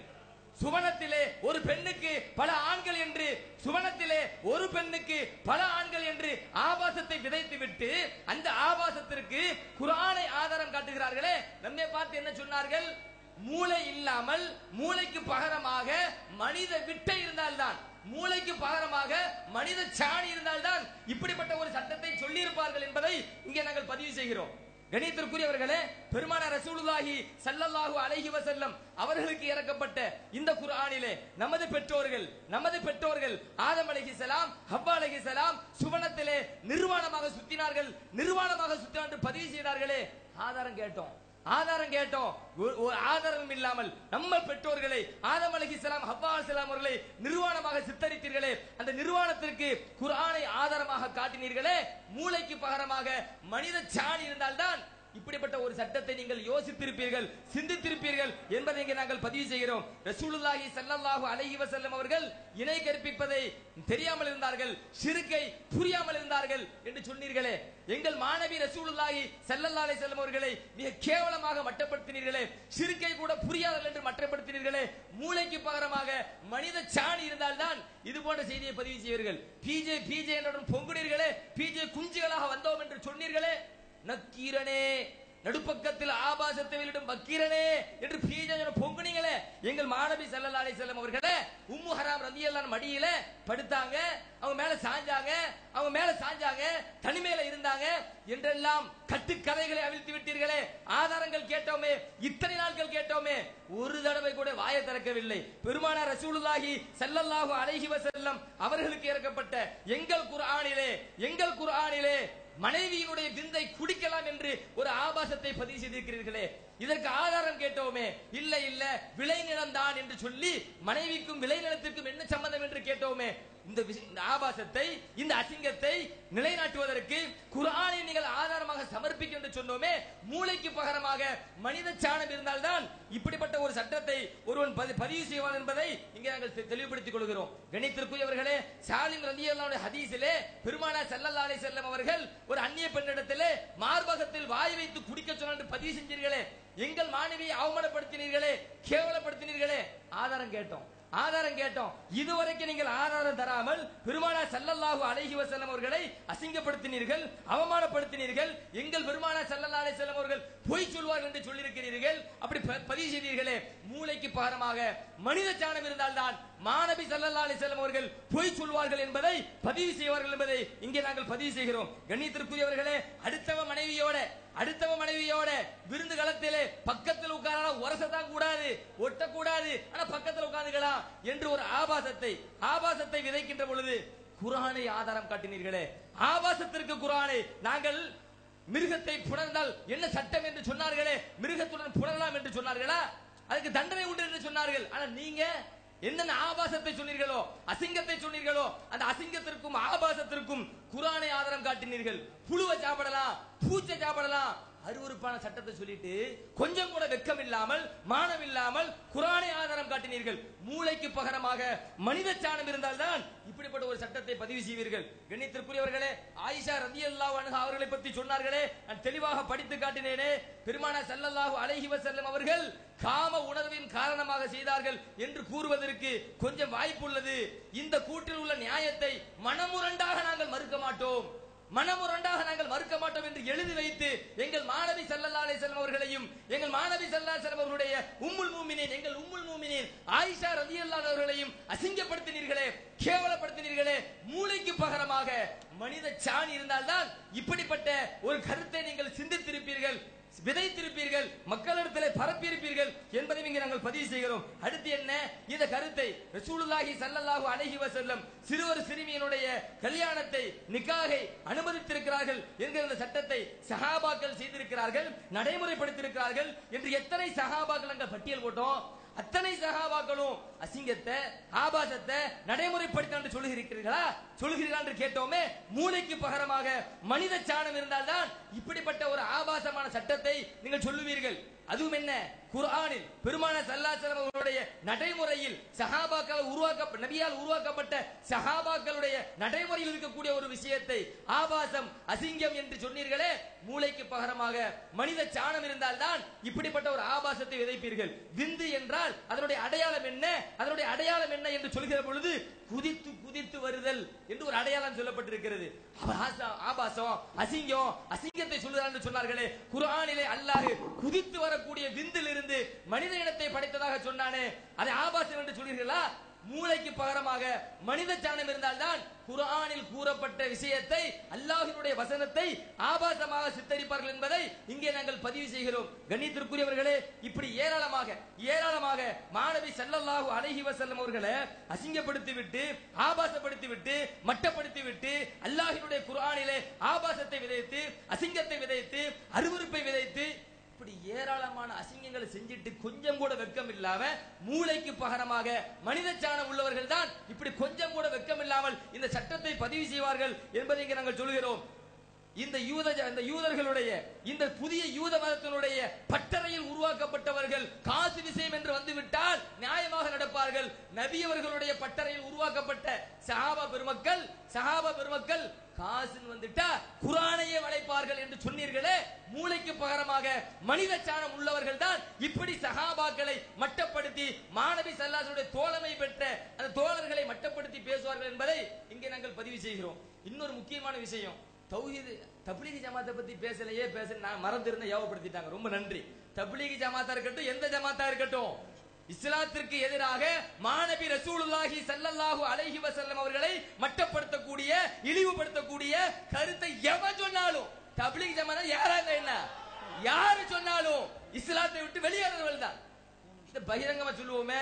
சுவனத்திலே ஒரு பெண்ணுக்கு பல ஆண்கள் என்று, சுவனத்திலே ஒரு பெண்ணுக்கு பல ஆண்கள் என்று ஆபாசத்தை விதைத்து விட்டு அந்த ஆபாசத்திற்கு குர்ஆனை ஆதாரம் காட்டுகிறார்களே. நம்மை பார்த்து என்ன சொன்னார்கள்? மூளை இல்லாமல் மூளைக்கு பகரமாக மனித விட்டை இருந்தால்தான், மூளைக்கு பகரமாக மனித சாணி இருந்தால்தான் இப்படிப்பட்ட ஒரு சட்டத்தை சொல்லி இருப்பார்கள் என்பதை இங்கே நாங்கள் பதிவு செய்கிறோம். கணியத்திற்குரியவர்களே, பெருமானார் ரசூலுல்லாஹி ஸல்லல்லாஹு அலைஹி வஸல்லம் அவர்களுக்கு இறக்கப்பட்ட இந்த குர்ஆனிலே நமது பெற்றோர்கள் ஆதம் அலைஹிஸ்ஸலாம், ஹவ்வா அலைஹிஸ்ஸலாம் சுவனத்திலே நிர்வாணமாக சுத்தினார்கள் என்று பதிவு செய்தார்களே. ஆதாரம் கேட்டோம். ஒரு ஆதாரம் இல்லாமல் நம்ம பெற்றோர்களை ஆதம் அலைஹிஸ்ஸலாம், ஹவ்வா அலைஹிஸ்ஸலாம் அவர்களை நிர்வாணமாக சித்தரித்தீர்களே. அந்த நிர்வாணத்திற்கு குர்ஆனை ஆதாரமாக காட்டினீர்களே. மூளைக்கு பகரமாக மனித சாணி இருந்தால்தான் இப்படிப்பட்ட ஒரு சட்டத்தை நீங்கள் யோசித்திருப்பீர்கள், சிந்தித்திருப்பீர்கள் என்பதை இங்கே நாங்கள் பதிவு செய்கிறோம். ரசூலுல்லாஹி ஸல்லல்லாஹு அலைஹி வஸல்லம் அவர்கள் இணை கற்பிப்பதை தெரியாமல் இருந்தார்கள், ஷிர்கை புரியாமல் இருந்தார்கள் என்று சொன்னீர்களே. எங்கள் மாநபி ரசூலுல்லாஹி ஸல்லல்லாஹு அலைஹி வஸல்லம் அவர்களை மிக கேவலமாக மட்டப்படுத்தினீர்களே. ஷிர்கை கூட புரியாதவர்கள் என்று மட்டப்படுத்தினீர்களே. மூளைக்கு பகரமாக மனித சாணி இருந்தால்தான் இது போன்ற செய்தியை பதிவு செய்வீர்கள். பிஜே என்னுடன் பொங்குனீர்களே, பிஜே குஞ்சுகளாக வந்தோம் என்று சொன்னீர்களே. நக்கீரனே, நடுப்பக்கத்தில் ஆபாசத்தை வெளியிடும் வக்கீரனே என்று பொங்குனீங்களே. எங்கள் மாநபி ஸல்லல்லாஹு அலைஹி வஸல்லம் அவர்களே உம்மு ஹராம் ரலியல்லாஹு அன்ஹா மடியில படுத்தாங்க, அவங்க மேல சாஞ்சாங்க, தனிமையில இருந்தாங்க என்றெல்லாம் கட்டுக்கதைகளை அவிழ்த்து விட்டீர்களே. ஆதாரங்கள் கேட்டோமே, இத்தனை நாட்கள் கேட்டோமே, ஒரு தடவை கூட வாயை திறக்கவில்லை. பெருமானார் ரசூலுல்லாஹி ஸல்லல்லாஹு அலைஹி வஸல்லம் அவர்களுக்கு இறக்கப்பட்ட எங்கள் குர்ஆனிலே மனைவியினுடைய விந்தை குடிக்கலாம் என்று ஒரு ஆபாசத்தை பதிவு செய்திருக்கிறீர்களே. இதற்கு ஆதாரம் கேட்டோமே. இல்ல விளைநிலம் தான் என்று சொல்லி மனைவிக்கும் விளைநிலத்திற்கும் என்ன சம்பந்தம் என்று கேட்டோமே. இந்த ஆபாசத்தை, இந்த அசிங்கத்தை நிலைநாட்டுவதற்கு குர்ஆனை நீங்கள் ஆதாரமாக சமர்ப்பிக்க என்று சொன்னோமே. மூளைக்கு பகரமாக மனித சாணம் இருந்தால்தான் இப்படிப்பட்ட ஒரு சட்டத்தை ஒருவன் பதிவு செய்வான் என்பதை இங்கே நாங்கள் தெளிவுபடுத்திக் கொள்கிறோம். கணித்திற்குரியவர்களே, சாலிம் ரலியல்லாஹு அன்ஹு ஹதீஸிலே பெருமானார் ஸல்லல்லாஹு அலைஹி வஸல்லம் அவர்கள் ஒரு அந்நிய பெண்ணிடத்திலே மார்பகத்தில் நீங்கள் வாய் வைத்து குடிக்க சொன்ன என்று பதிவு செஞ்சீர்களே, எங்கள் மாணவியை அவமானப்படுத்தினீர்களே, கேவலப்படுத்தினீர்களே, ஆதாரம் கேட்டோம், ஆதாரம் கேட்டோம். இதுவரைக்கும் நீங்கள் ஆதாரம் தராமல் பெருமானார் ஸல்லல்லாஹு அலைஹி வஸல்லம் அவர்களை அசிங்கப்படுத்தினீர்கள், அவமானப்படுத்தினீர்கள். எங்கள் பெருமானார் ஸல்லல்லாஹு அலைஹி வஸல்லம் அவர்கள் பொய் சொல்வார்கள் என்று சொல்லியிருக்கிறீர்கள். அப்படி பதிவு செய்தீர்களே, மூளைக்கு பாரமாக மனித சாணம் இருந்தால்தான் மாநபி ஸல்லல்லாஹு அலைஹி வஸல்லம் அவர்கள் பொய் சொல்வார்கள் என்பதை பதிவு செய்வார்கள் என்பதை இங்கே நாங்கள் பதிவு செய்கிறோம். கண்ணியத்திற்குரியவர்களே, அடுத்தவ மனைவியோட விருந்து களத்திலே பக்கத்தில் உட்காரலாம், உரசத்தான் கூடாது, ஒட்டக்கூடாது, ஆனா பக்கத்தில் உட்கார்ந்துக்கலாம் என்று ஒரு ஆபாசத்தை விதைக்கின்ற பொழுது குர்ஆனை ஆதாரம் காட்டினீர்களே. ஆபாசத்திற்கு குர்ஆனை நாங்கள் மிருகத்தை புணர்ந்தால் என்ன சட்டம் என்று சொன்னார்களே, மிருகத்துடன் புணரலாம் என்று சொன்னார்களா? அதுக்கு தண்டனை உண்டு என்று சொன்னார்கள். ஆனா நீங்க என்னென்ன ஆபாசத்தை சொன்னீர்களோ, அசிங்கத்தை சொன்னீர்களோ, அந்த அசிங்கத்திற்கும் ஆபாசத்திற்கும் குர்ஆனை ஆதாரம் காட்டினீர்கள். புழுவை சாப்பிடலாம், பூச்சை சாப்பிடலாம், அருவருப்பான சட்டத்தை சொல்லிட்டு கொஞ்சம் கூட வெக்கம் இல்லாமல், மானம் இல்லாமல் குர்ஆனை ஆதாரம் காட்டினீர்கள். மூளைக்கு பகரமாக மனித சாணம் இருந்தால்தான் இப்படிப்பட்ட ஒரு சட்டத்தை பதிவு செய்வீர்கள். கண்ணியத்திற்குரியவர்களே, ஆயிஷா ரலியல்லாஹு அன்ஹா அவர்களை பற்றி சொன்னார்களே, நான் தெளிவாக படித்து காட்டினேனே. பெருமானார் ஸல்லல்லாஹு அலைஹி வஸல்லம் அவர்கள் காம உணர்வின் காரணமாக செய்தார்கள் என்று கூறுவதற்கு கொஞ்சம் வாய்ப்புள்ளது. இந்த கூற்றில் உள்ள நியாயத்தை மனமுரண்டாக நாங்கள் மறுக்க மாட்டோம் என்று எழுதி வைத்து எங்கள் மாநபி ஸல்லல்லாஹு அலைஹி வஸல்லம் அவர்களையும், எங்கள் மாநபி ஸல்லல்லாஹு அலைஹி வஸல்லம் அவர்களுடைய உம்முல் மூமினீன் ஆயிஷா ரலியல்லாஹு அவர்களையும் அசிங்கப்படுத்தினீர்களே, கேவலப்படுத்தினீர்களே. மூளைக்கு பகரமாக மனித சாணி இருந்தால்தான் இப்படிப்பட்ட ஒரு கருத்தை நீங்கள் சிந்தித்திருப்பீர்கள், விதைத்திருப்பீர்கள், மக்களிடத்தில் பரப்பியிருப்பீர்கள் என்பதை இங்கே நாங்கள் பதிவு செய்கிறோம். அடுத்து என்ன? இந்த கருத்தை ரசூலுல்லாஹி ஸல்லல்லாஹு அலைஹி வஸல்லம் சிறுவர் சிறுமியினுடைய கல்யாணத்தை, நிக்காகை அனுமதித்திருக்கிறார்கள் என்கிற இந்த சட்டத்தை சஹாபாக்கள் செய்திருக்கிறார்கள், நடைமுறைப்படுத்தியிருக்கிறார்கள் என்று எத்தனை சஹாபாக்கள் நாங்கள் பட்டியல் போட்டோம். அத்தனை சஹாபாக்களும் அசிங்கத்தை, ஆபாசத்தை நடைமுறைப்படுத்த சொல்லுகிறீர்களா என்று கேட்டோமே. மூளைக்கு பகரமாக மனித சாணம் இருந்தால்தான் இப்படிப்பட்ட ஒரு ஆபாசமான சட்டத்தை நீங்கள் சொல்லுவீர்கள். அதுவும் என்ன? குர்ஆனில் பெருமானார் ஸல்லல்லாஹு அலைஹி வஸல்லம் அவர்களுடைய நடைமுறையில் நபியால் உருவாக்கப்பட்ட சஹாபாக்களுடைய நடைமுறையில் இருக்கக்கூடிய ஒரு விஷயத்தை ஆபாசம், அசிங்கம் என்று சொன்னீர்களே. மூளைக்கு பகரமாக மனித சாணம் இருந்தால்தான் இப்படிப்பட்ட ஒரு ஆபாசத்தை விதைப்பீர்கள். விந்து என்றால் அதனுடைய அடையாளம் என்ன என்று சொல்கிற பொழுது குதித்து வருதல் என்று ஒரு அடையாளம் சொல்லப்பட்டிருக்கிறது. ஆபாசம், அசிங்கத்தை சொல்லுகிறார் என்று சொன்னார்களே. குர்ஆனிலே அல்லாஹ் குதித்து வரக்கூடிய விந்தில் இருந்து மனித இனத்தை படைத்ததாக சொன்னானே, அதை ஆபாசம் என்று சொல்கிறீர்களா? மூளைக்கு பகரமாக மனித சாணம் இருந்தால்தான் குர்ஆனில் கூறப்பட்ட விஷயத்தை, அல்லாஹ்வினுடைய வசனத்தை ஆபாசமாக சித்தரிப்பார்கள் என்பதை இங்கே நாங்கள் பதிவு செய்கிறோம். கண்ணியத்திற்குரியவர்களே, இப்படி ஏராளமாக மாநபி ஸல்லல்லாஹு அலைஹி வஸல்லம் அவர்களை அசிங்கப்படுத்தி விட்டு, ஆபாசப்படுத்தி விட்டு, மட்டப்படுத்தி விட்டு, அல்லாஹ்வினுடைய குர்ஆனிலே ஆபாசத்தை விதைத்து, அசிங்கத்தை விதைத்து, அருவருப்பை விதைத்து, இப்படி ஏராளமான அசிங்கங்களை செஞ்சிட்டு கொஞ்சம் கூட வெக்கம் இல்லாம மூளைக்கு பகரமாக மனித சாணம் உள்ளவர்கள் தான் இப்படி கொஞ்சம் கூட வெக்கம் இல்லாமல் இந்த சட்டத்தை பதிவு செய்வார்கள் என்பதை இங்கே நாங்கள் சொல்கிறோம். இந்த யூதர்களுடைய, இந்த புதிய யூத மதத்தினுடைய பட்டறையில் உருவாக்கப்பட்டவர்கள் காசு விஷயம் என்று வந்துவிட்டால் நியாயமாக நடப்பார்கள். நபி அவர்களுடைய பட்டறையில் உருவாக்கப்பட்ட சஹாபா பெருமக்கள் காசுன்னு வந்துட்டா குர்ஆனையே வளைப்பார்கள் என்று சொன்னீர்களே. மூளைக்கு பகரமாக மனித சாணம் உள்ளவர்கள் தான் இப்படி சஹாபாக்களை மட்டப்படுத்தி, மாநபி ஸல்லல்லாஹு அலைஹி வஸல்லம் தோழமை பெற்ற அந்த தோழர்களை மட்டப்படுத்தி பேசுவார்கள் என்பதை இங்கே நாங்கள் பதிவு செய்கிறோம். இன்னொரு முக்கியமான விஷயம், தௌஹீத் தப்லீகி ஜமாத்தை பத்தி பேசலையே நான் மறந்திருந்த ஞாபகப்படுத்திட்டாங்க. ரொம்ப நன்றி. தப்லீகி ஜமாத்தா இருக்கட்டும், எந்த ஜமாத்தா இருக்கட்டும், இஸ்லாத்திற்கு எதிராக மாநபி ரசூலுல்லாஹி ஸல்லல்லாஹு அலைஹி வஸல்லம் அவர்களை மட்டப்படுத்தக்கூடிய, இழிவுபடுத்தக்கூடிய கருத்தை எவன் சொன்னாலும், தப்லீக் ஜமாத் யாரு சொன்னாலும் இஸ்லாத்தை விட்டு வெளியேறவர்கள் தான். இந்த பகிரங்கமா சொல்லுவோமே,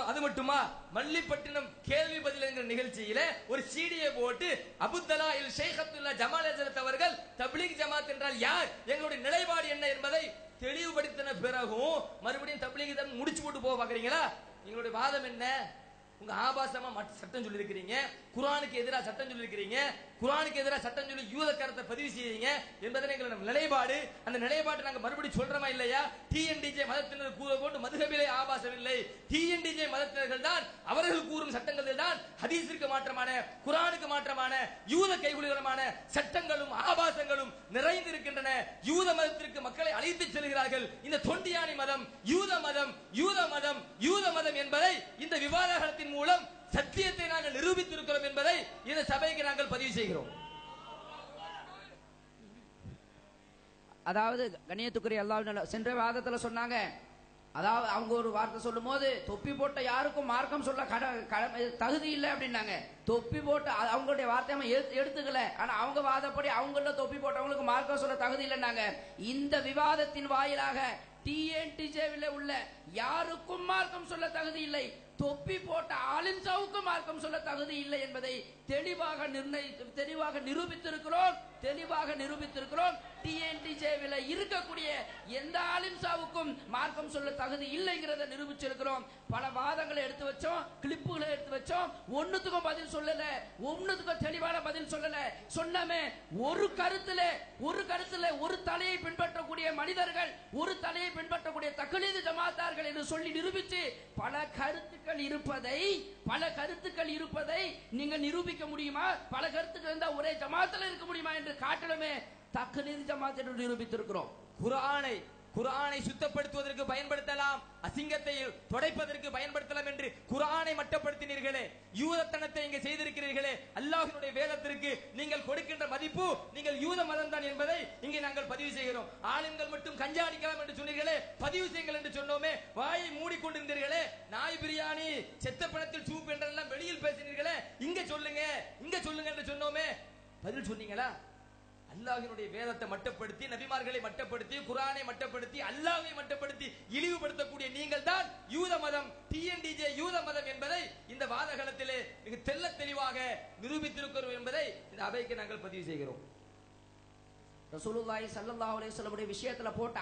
அது மட்டுமா? மல்லிப்பட்டினம் கேள்வி பதில் என்கிற நிகழ்ச்சியில ஒரு சீடியை போட்டு அபுத்தலா இல் ஷேக் அப்துல்லா ஜமால் ஹஜரத் அவர்கள் தப்லீக் ஜமாத் என்றால் யார், எங்களுடைய நிலைப்பாடு என்ன என்பதை தெளிவுபடுத்தின பிறகும் மறுபடியும் தப்லீக் ஜமாத் முடிச்சு போட்டு போக பாக்குறீங்களா? எங்களுடைய வாதம் என்ன? உங்க ஆபாசமா சட்டம் சொல்லி இருக்கிறீங்க, குர்ஆனுக்கு எதிராக சட்டம் சொல்லி இருக்கிறீங்க, குர்ஆனுக்கு எதிராக சட்டம் சொல்லி யூத கருத்தை பதிவு செய்யுங்க என்பதை எங்களோட நிலைப்பாடு. அந்த நிலைப்பாட்டை நாங்க மறுபடியும் சொல்றோமா இல்லையா? டிஎன்டிஜே மதத்தினர் கூற கொண்டு மதுஹபிலே ஆபாசம் இல்லை. டிஎன்டிஜே மதத்தினர்கள் தான் அவர்கள் கூறும் சட்டங்கள் தான் ஹதீஸிற்கு மாற்றமான, குர்ஆனுக்கு மாற்றமான, யூத கைகுலிகரமான சட்டங்களும் ஆபாசங்களும் நிறைந்திருக்கின்றன. யூத மதத்திற்கு மக்களை அழைத்து செல்கிறார்கள். இந்த தொண்டியானி மதம் யூத மதம், யூத மதம், யூத மதம் என்பதை இந்த விவாதத்தின் மூலம் சத்தியத்தை நாங்கள் நிரூபித்திருக்கிறோம் என்பதை இந்த சபைக்கு நாங்கள் பதிவு செய்கிறோம். அதாவது கண்ணியத்துக்குரிய அல்லாஹ் சென்ற வாதத்துல சொன்னாங்க, அதாவது அவங்க ஒரு வார்த்தை சொல்லும் போது தொப்பி போட்ட யாருக்கும் மார்க்கம் சொல்ல தகுதி இல்லை அப்படின்னாங்க. தொப்பி போட்ட அவங்களுடைய வார்த்தை எடுத்துக்கல, ஆனா அவங்க வாதப்படி அவங்கள தொப்பி போட்டவங்களுக்கு மார்க்கம் சொல்ல தகுதி இல்லைன்னாங்க. இந்த விவாதத்தின் வாயிலாக டிஎன்டிஜேவில் உள்ள யாருக்கும் மார்க்கம் சொல்ல தகுதி இல்லை, தொப்பி போட்ட ஆலிம்சாவுக்கு மார்க்கம் சொல்ல தகுதி இல்லை என்பதை தெளிவாக நிரூபித்திருக்கிறோம். டிஎன்டிஜேவில் இருக்கக்கூடிய எந்த ஆலிம்சாவுக்கும் மார்க்கம் சொல்ல தகுதி இல்லைங்கிறத நிரூபிச்சிருக்கிறோம். பல வாதங்களை எடுத்து வச்சோம், கிளிப்புகளை எடுத்து வச்சோம். ஒண்ணுத்துக்கும் பதில் சொல்லல, ஒண்ணுத்துக்கும் தெளிவான பதில் சொல்லல. சொன்னமே ஒரு கருத்துல ஒரு தலையை பின்பற்றக்கூடிய மனிதர்கள், ஒரு தலையை பின்பற்றக்கூடிய தக்லீது ஜமாத்தார்கள் என்று சொல்லி நிரூபித்து பல கருத்துக்கள் இருப்பதை நீங்க நிரூபிக்க முடியுமா? பல கருத்துக்கள் இருந்தா ஒரே ஜமாத்துல இருக்க முடியுமா என்று காட்டலுமே தக்லீது ஜமாத் என்று நிரூபித்திருக்கிறோம். குர்ஆனை சுத்தப்படுத்துவதற்கு பயன்படுத்தலாம், அசிங்கத்தை துடைப்பதற்கு பயன்படுத்தலாம் என்று குர்ஆனை மட்டப்படுத்தினீர்களே, யூதத்தனத்தை இங்கே செய்திருக்கிறீர்களே. அல்லாஹ்வினுடைய வேதத்திற்கு நீங்கள் கொடுக்கின்ற மதிப்பு நீங்கள் யூத மதம் தான் என்பதை இங்கே நாங்கள் பதிவு செய்கிறோம். ஆலிம்கள் மட்டும் கஞ்சா அடிக்கலாம் என்று சொன்னீர்களே, பதிவு செய்யுங்கள் என்று சொன்னோமே, வாயை மூடிக்கொண்டிருந்தீர்களே. நாய் பிரியாணி, செத்த பணத்தில் சூப் என்றெல்லாம் வெளியில் பேசினீர்களே, இங்க சொல்லுங்க என்று சொன்னோமே, பதில் சொன்னீங்களா? அல்லாஹ்வினுடைய வேதத்தை மட்டப்படுத்தி, நபிமார்களை மட்டப்படுத்தி, குர்ஆனை மட்டப்படுத்தி, அல்லாஹ்வை மட்டப்படுத்தி இழிவுபடுத்தக்கூடிய நீங்கள் தான் யூத மதம், டிஎன்டிஜே யூத மதம் என்பதை இந்த வாதகளத்திலே மிக தெளிவாக நிரூபித்திருக்கிறோம் என்பதை இந்த அவைக்கு நாங்கள் பதிவு செய்கிறோம். ரசூலுல்லாஹி ஸல்லல்லாஹு அலைஹி வஸல்லம் விஷயத்துல போட்ட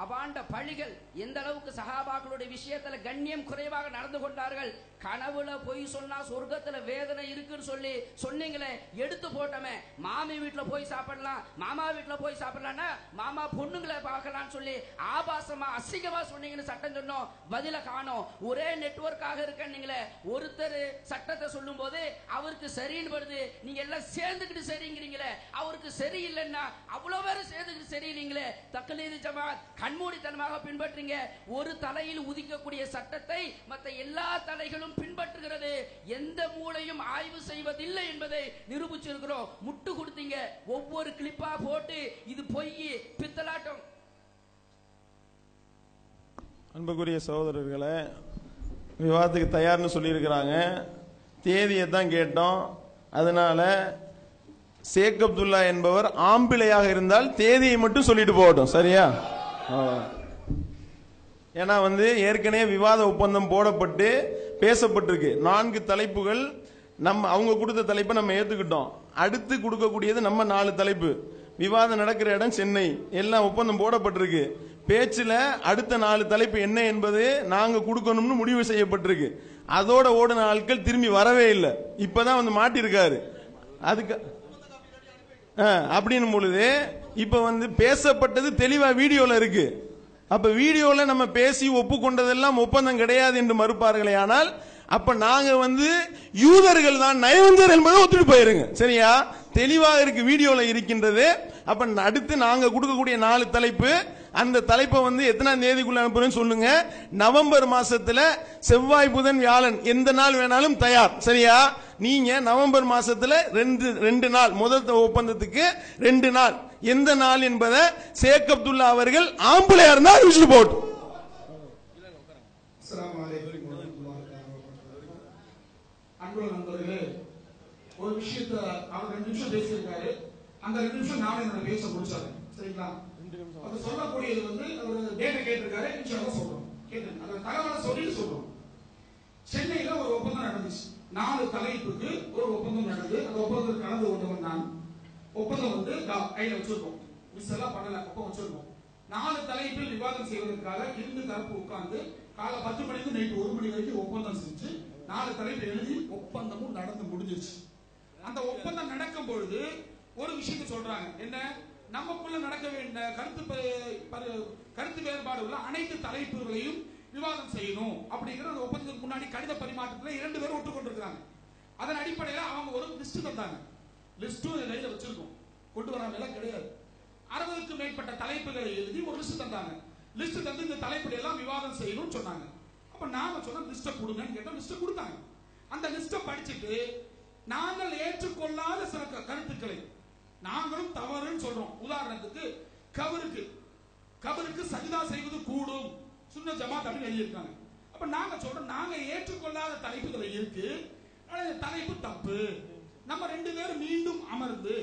அபாண்ட பழிகள் எந்த அளவுக்கு சஹாபாக்களுடைய விஷயத்துல கண்ணியம் குறைவாக நடந்து கொண்டார்கள். கனவுல போய் சொன்னா சொர்க்கத்துல வேதனை இருக்குன்னு சொல்லி சொன்னீங்களே, எடுத்து போட்டமே. மாமி வீட்டுல போய் சாப்பிடலாம், மாமா வீட்டுல போய் சாப்பிடலாம்னா மாமா பொண்ணுங்களை பார்க்கலாம்னு சொல்லி ஆபாசமா அசிங்கமா சொன்னீங்கன்னு சட்டம் சொன்னோம், பதில காணோம். ஒரே நெட்வொர்க்காக இருக்கீங்களே, ஒருத்தர் சட்டத்தை சொல்லும் போது அவருக்கு சரின்னு வருது, நீங்க எல்லாம் சேர்ந்துக்கிட்டு சரிங்கிறீங்களே, அவருக்கு சரியில்லைன்னா அவ்வளவு பேரும் சேர்ந்துக்கிட்டு சரியில்லைங்களே. தக்லீது ஜமாத் கண்மூடித்தனமாக பின்பற்றீங்க. ஒரு தலையில் உதிக்கக்கூடிய சட்டத்தை மற்ற எல்லா தலைகளும் பின்பற்றுகிறது, எந்த மூளையும் ஆய்வு செய்வதில்லை என்பதை நிரூபிச்சிருக்கிறோம். முட்டு கொடுத்தீங்க, ஒவ்வொரு கிளிப்பா போட்டு இது பொய் பித்தலாட்டம். அன்புக்குரிய சகோதரர்களே, விவாதத்துக்கு தயார்னு சொல்லியிருக்கிறாங்க, தேதியை தான் கேட்டோம். அதனால ஷேக் அப்துல்லா என்பவர் ஆம்பிளையாக இருந்தால் தேதியை மட்டும் சொல்லிட்டு போகட்டும், சரியா? ஏன்னா ஏற்கனவே விவாத ஒப்பந்தம் போடப்பட்டு பேசப்பட்டிருக்கு. 4 தலைப்புகள் அவங்க கொடுத்த தலைப்பை நம்ம ஏத்துக்கிட்டோம். அடுத்து கொடுக்கக்கூடியது நம்ம 4 தலைப்பு. விவாதம் நடக்கிற இடம் சென்னை, எல்லாம் ஒப்பந்தம் போடப்பட்டிருக்கு. பேச்சுல அடுத்த 4 தலைப்பு என்ன என்பது நாங்க கொடுக்கணும்னு முடிவு செய்யப்பட்டிருக்கு. அதோட ஓடின ஆட்கள் திரும்பி வரவே இல்லை, இப்பதான் மாட்டிருக்காரு. அதுக்கு அப்படின்னு பொழுது இப்ப பேசப்பட்டது தெளிவா வீடியோல இருக்கு. அப்ப வீடியோல நம்ம பேசி ஒப்புக்கொண்டதெல்லாம் ஒப்பந்தம் கிடையாது என்று மறுப்பார்களே, ஆனால் அப்ப நாங்க யூதர்கள் தான் நயவஞ்சர் என்பதை ஒத்துட்டு போயிருங்க, சரியா? தெளிவாக இருக்கு, வீடியோல இருக்கின்றது. அப்ப அடுத்து நாங்க கொடுக்கக்கூடிய 4 தலைப்பு, அந்த தலைப்பை எத்தனாம் தேதிக்குள்ள அனுப்புறேன்னு சொல்லுங்க. நவம்பர் மாசத்துல செவ்வாய் புதன் வியாழன் எந்த நாள் வேணாலும் தயார், சரியா? நீங்க நவம்பர் மாசத்துல 2 நாள், முதல் ஒப்பந்தத்துக்கு 2 நாள், எந்த நாள் என்பதை ஷேக் அப்துல்லா அவர்கள் ஆம்பளையா இருந்தா அறிவிச்சுட்டு போட்டும். அன்புள்ள நண்பர்களே, ஒரு விஷயத்த அவர் 2 நிமிஷம் பேசியிருக்காரு, அந்த 2 நிமிஷம் நானே என்னோட பேச முடிச்சாரு, சரிங்களா? அது சொல்லக்கூடியது அவர் டேட்டா கேட்டிருக்காரு, இன்ஷால்லா சொல்றோம், கேட்டு அந்த தகவலை சொல்லிட்டு சொல்றோம். சென்னையில ஒரு ஒப்பந்தம் நடந்துச்சு, 4 தலைப்புக்கு ஒரு ஒப்பந்தம் நடந்து, அந்த ஒப்பந்தத்தில் கலந்து கொண்டவன் நான். ஒப்பந்தம் கையில வச்சிருக்கோம், மிஸ் எல்லாம் பண்ணல, ஒப்பந்தம் வச்சிருக்கோம். 4 தலைப்பில் விவாதம் செய்வதற்காக 2 தரப்பு உட்கார்ந்து காலை 10 மணிக்கு நைட்டு 1 மணி வரைக்கும் ஒப்பந்தம் செஞ்சு 4 தலைப்பு எழுதி ஒப்பந்தமும் நடந்து முடிஞ்சிருச்சு. அந்த ஒப்பந்தம் நடக்கும் பொழுது ஒரு விஷயத்தை சொல்றாங்க, என்ன, நமக்குள்ள நடக்க வேண்டிய கருத்து வேறுபாடு உள்ள அனைத்து தலைப்புகளையும் விவாதம் செய்யணும் அப்படிங்கிற அந்த ஒப்பந்தத்துக்கு முன்னாடி கடித பரிமாற்றத்தில் 2 பேரும் ஒட்டுக்கொண்டிருக்கிறாங்க. அதன் அடிப்படையில் அவங்க ஒரு லிஸ்ட் தந்தாங்க. லிஸ்டும் கையில வச்சிருக்கோம், கொண்டு வராம எல்லாம் கிடையாது. 60க்கும் மேற்பட்ட தலைப்புகளை எழுதி ஒரு லிஸ்ட் தந்தாங்க. லிஸ்ட் தந்து இந்த தலைப்புல எல்லாம் விவாதம் செய்யணும்னு சொன்னாங்க. அப்ப நாம சொன்ன லிஸ்ட கொடுங்கன்னு கேட்டோம். லிஸ்ட் கொடுத்தாங்க. அந்த லிஸ்ட படிச்சுட்டு நாங்கள் ஏற்றுக்கொள்ளாத சில கருத்துக்களை நாங்களும் தவறுன்னு சொல்றோம். உதாரணத்துக்கு கபருக்கு சஜிதா செய்வது கூடும் சுன்ன ஜமாத் அப்படின்னு எழுதியிருக்காங்க. அப்ப நாங்க சொல்றோம், நாங்க ஏற்றுக்கொள்ளாத தலைப்புகள் இருக்கு, தலைப்பு தப்பு. நம்ம 2 பேரும் மீண்டும் அமர்ந்து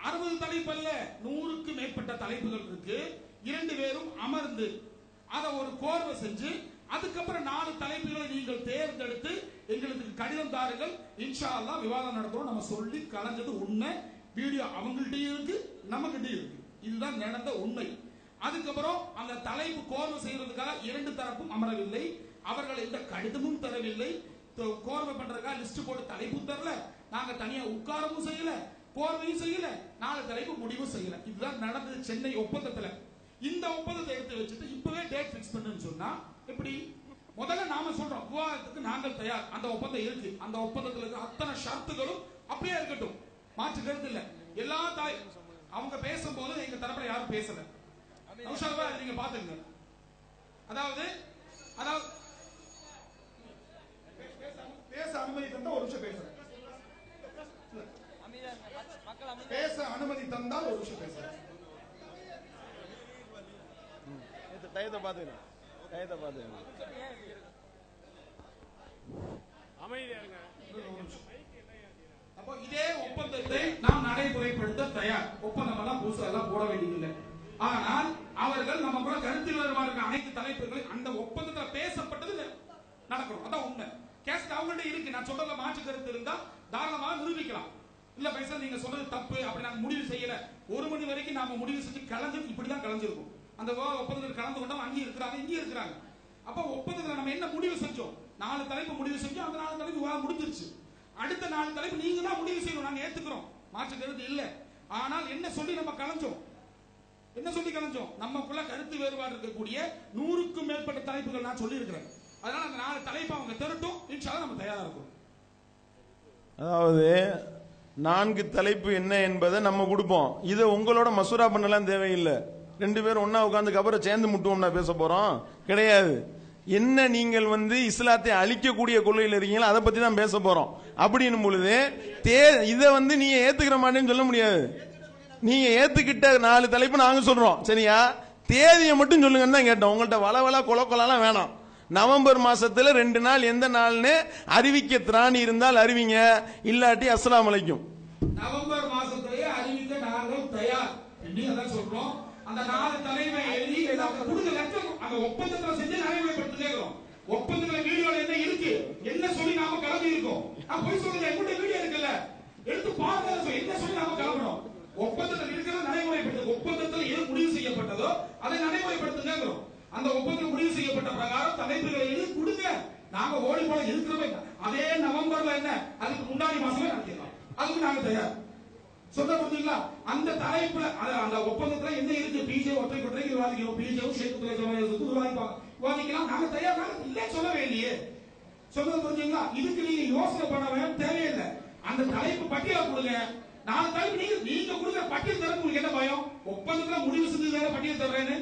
60 தலைப்பு அல்ல 100க்கு மேற்பட்ட தலைப்புகள் இருக்கு, 2 பேரும் அமர்ந்து அதை ஒரு கோர்வை செஞ்சு அதுக்கப்புறம் 4 தலைப்புகளை நீங்கள் தேர்ந்தெடுத்து எங்களுக்கு கடிதம் தாருங்கள், இன்ஷா அல்லாஹ் விவாதம் நடத்துறோம் நம்ம சொல்லி கலந்தது உண்மை. வீடியோ அவங்கள்ட்டயும் இருக்கு, நம்மகிட்டயும் இருக்கு. இதுதான் நடந்த உண்மை. அதுக்கப்புறம் அந்த தலைப்பு கோர்வை செய்யறதுக்காக 2 தரப்பும் அமரவில்லை. அவர்கள் எந்த கடிதமும் தரவில்லை. கோர்வை பண்றதுக்காக லிஸ்ட் போட்டு தலைப்பு தரல, நாங்க தனியா உட்காரவும் செய்யல, கோர்வையும் செய்யல, 4 தலைப்பு முடிவும் செய்யல. இதுதான் நடந்தது சென்னை ஒப்பந்தத்துல. இந்த ஒப்பந்தத்தை எடுத்து வச்சுட்டு இப்பவே டேட் பிக்ஸ் பண்ணுன்னு சொன்னா எப்படி? முதல்ல நாம சொல்றோம் விவாதத்துக்கு நாங்கள் தயார். அந்த ஒப்பந்தம் இருக்கு, அந்த ஒப்பந்தத்துல இருக்க அத்தனை ஷரத்துகளும் அப்படியே இருக்கட்டும், மாற்று கருத்து இல்ல. எல்லா அவங்க பேசும்போது எங்க தரப்புல யாரும் பேசல. நீங்க பாத்துங்க. அதாவது பேச அனுமதி தந்தா ஒரு நிமிஷம் பேசுறேன். பேச அனுமதி தந்தால் ஒரு நிமிஷம் பேசுறேன். டயத்தை பாத்துங்க. அமைதியா இருங்க. அப்போ இதே ஒப்பந்தத்தை நாம் நடைமுறைப்படுத்த தயார். ஒப்பந்தம் எல்லாம் புதுசா எல்லாம் போட வேண்டியதில்லை. ஆனால் அவர்கள் நம்ம கூட கருத்தில் வருவார்கள் அனைத்து தலைப்புகளும் அந்த ஒப்பந்தத்தில் பேசப்பட்டது நடக்கணும். அதான் உண்மை. கேஸ் அவங்கள்ட்ட இருக்கு. நான் சொல்றதுல மாற்று கருத்து இருந்தா தாராளமாக நிரூபிக்கலாம். இல்ல பைசா நீங்க சொல்றது தப்பு, அப்படி நாங்க முடிவு செய்யல. 1 மணி வரைக்கும் நாம முடிவு செஞ்சு கலந்து இப்படிதான் கலந்துருக்கும். அந்த ஒப்பந்தத்தில் கலந்து கொண்டவங்க அங்கேயும் இருக்கிறாங்க, இங்கேயும் இருக்கிறாங்க. அப்ப ஒப்பந்தத்தில் நம்ம என்ன முடிவு செஞ்சோம்? 4 தலைப்பு முடிவு செஞ்சோம். அந்த 4 தலைப்பு முடிஞ்சிருச்சு. அடுத்த 4 தலைப்பு நீங்க தான் முடிவு செய்யணும். நாங்க ஏத்துக்கிறோம், மாற்று கருத்து இல்ல. ஆனால் என்ன சொல்லி நம்ம கலஞ்சோம்? நமக்குள்ள கருத்து வேறுபாடு இருக்கக்கூடிய 100க்கும் மேற்பட்ட தலைப்புகள் நான் சொல்லி இருக்கிறேன். அதனால அந்த 4 தலைப்பு அவங்க திரட்டும், இன்ஷா அல்லாஹ் நம்ம தயாரா இருக்கோம். அதாவது 4 தலைப்பு என்ன என்பதை நம்ம கொடுப்போம். இதை உங்களோட மசூரா பண்ணலாம் தேவையில்லை. 2 பேரும் ஒன்னா உட்கார்ந்து கபரை சேர்ந்து முட்டுவோம்னா பேச போறோம் கிடையாது. என்ன நீங்கள் இஸ்லாத்தை அழிக்கக்கூடிய கொள்கையில் இருக்கீங்களோ அதை பத்தி தான் பேச போறோம். அப்படின்னும் பொழுது இதை நீங்க ஏத்துக்கிற மாட்டேன்னு சொல்ல முடியாது. நீங்க ஏத்துக்கிட்ட 4 தலைப்பு நாங்க சொல்றோம், சரியா? தேதியை மட்டும் சொல்லுங்கன்னு தான் கேட்டோம். உங்கள்ட்ட வளவளா கொலக்கொலாம் வேணாம். நவம்பர் மாசத்துல 2 நாள் எந்த நாள்னு அறிவிக்க திராணி இருந்தால் அறிவிங்க, இல்லாட்டி அஸ்ஸலாமு அலைக்கும். நவம்பர் மாசத்திலேயே அறிவிக்க நாங்கள் தயார் என்று சொல்றோம். அந்த 4 தலைமை எழுதி கொடுக்க லட்சம் அந்த ஒப்பந்தத்துல செஞ்சு நடைமுறைப்படுத்துகிறோம். ஒப்பந்தத்துல வீடியோல என்ன இருக்கு, என்ன சொல்லி நாம கிளம்பி இருக்கோம். நான் போய் சொல்றேன், எங்கிட்ட வீடியோ இருக்குல்ல, எடுத்து பாருங்க. என்ன சொல்லி நாம கிளம்பணும்? ஒப்பந்தத்தில் இருக்கிற நடைமுறைப்படுத்து. ஒப்பந்தத்தில் எது முடிவு செய்யப்பட்டதோ அதை நடைமுறைப்படுத்துங்க. அந்த ஒப்பந்தம் முடிவு செய்யப்பட்ட பிரகாரம் தலைப்புகளை எழுதி கொடுங்க. நாங்க ஓடி போல இருக்கிறோமே. அதே நவம்பர்ல என்ன, அதுக்கு முன்னாடி மாசமே நடத்திடலாம். அதுக்கு நாங்க தயார். சொல்ல முடியுங்களா? அந்த தலைப்புல அந்த ஒப்பந்தத்துல என்ன இருக்கு? பிஜே ஒற்றை கொற்றைக்கு விவாதிக்கணும். பிஜேவும் ஷேக்கு விவாதிக்கலாம். நாங்க தயார். இல்ல சொல்லவே இல்லையே. சொல்றது புரிஞ்சுங்களா? இதுக்கு நீங்க யோசனை பண்ண வேண்டிய தேவையில்லை. அந்த தலைப்பு பட்டியலை கொடுங்க. 4 தலைப்பு நீங்க கொடுக்குற பட்டியல் தர உங்களுக்கு என்ன பயம்? ஒப்பந்தத்துல முடிவு செஞ்சு பட்டியல் தர்றேன்னு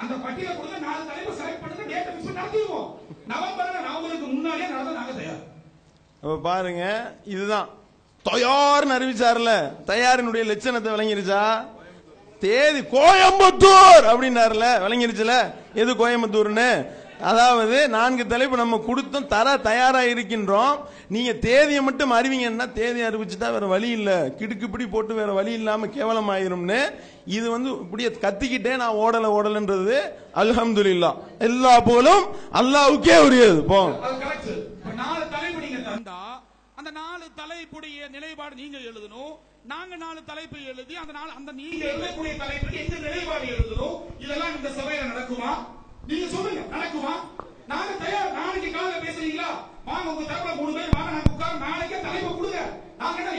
அந்த பட்டியலை கொடுங்க. 4 தலைப்பு செலக்ட் பண்ணுங்க, டேட் ஃபிக்ஸ் பண்ணி நடத்திடுவோம். நவம்பருக்கு முன்னாடியே நடந்தா நாங்க தயார். பாருங்க, இதுதான் தயார்னு அறிவிச்சார்ல, தயாரினுடைய லட்சணத்தை விளங்கிருச்சா? தேதி கோயம்புத்தூர் அப்படின்னாருல, விளங்கிருச்சுல எது கோயம்புத்தூர்னு? அதாவது 4 தலைப்பு நம்ம கொடுத்தோம், தர தயாரா இருக்கின்றோம். நீங்க தேதியை மட்டும் அறிவிங்கன்னா, தேதி அறிவிச்சுட்டா வேற வழி இல்ல, கிடுக்குப்பிடி போட்டு வேற வழி இல்லாம கேவலம் ஆயிரும்னு. இது இப்படியே கத்திக்கிட்டே நான் ஓடலன்றது அல்ஹம்துலில்லாஹ், எல்லா போலும் அல்லாஹ்வுக்கே உரியது. போ 4 தலைப்பு நீங்க தந்தா அந்த 4 தலைப்புடைய நிலைப்பாடு நீங்க எழுதணும். நாங்க 4 தலைப்பை எழுதி அந்த நீங்க எழுதக்கூடிய தலைப்புக்கு எந்த நிலைப்பாடு எழுதணும். இதெல்லாம் இந்த சபையில நடக்குமா? நீங்க சொல்லுங்க, நடக்குமா? நாங்க தயார். நாளைக்கு காலையில பேசுறீங்களா? வாங்க, உங்க தரப்புல 3 பேர் வாங்க, நாங்க உட்கார்ந்து நாளைக்கே தலைப்பு கொடுங்க. நாங்க என்ன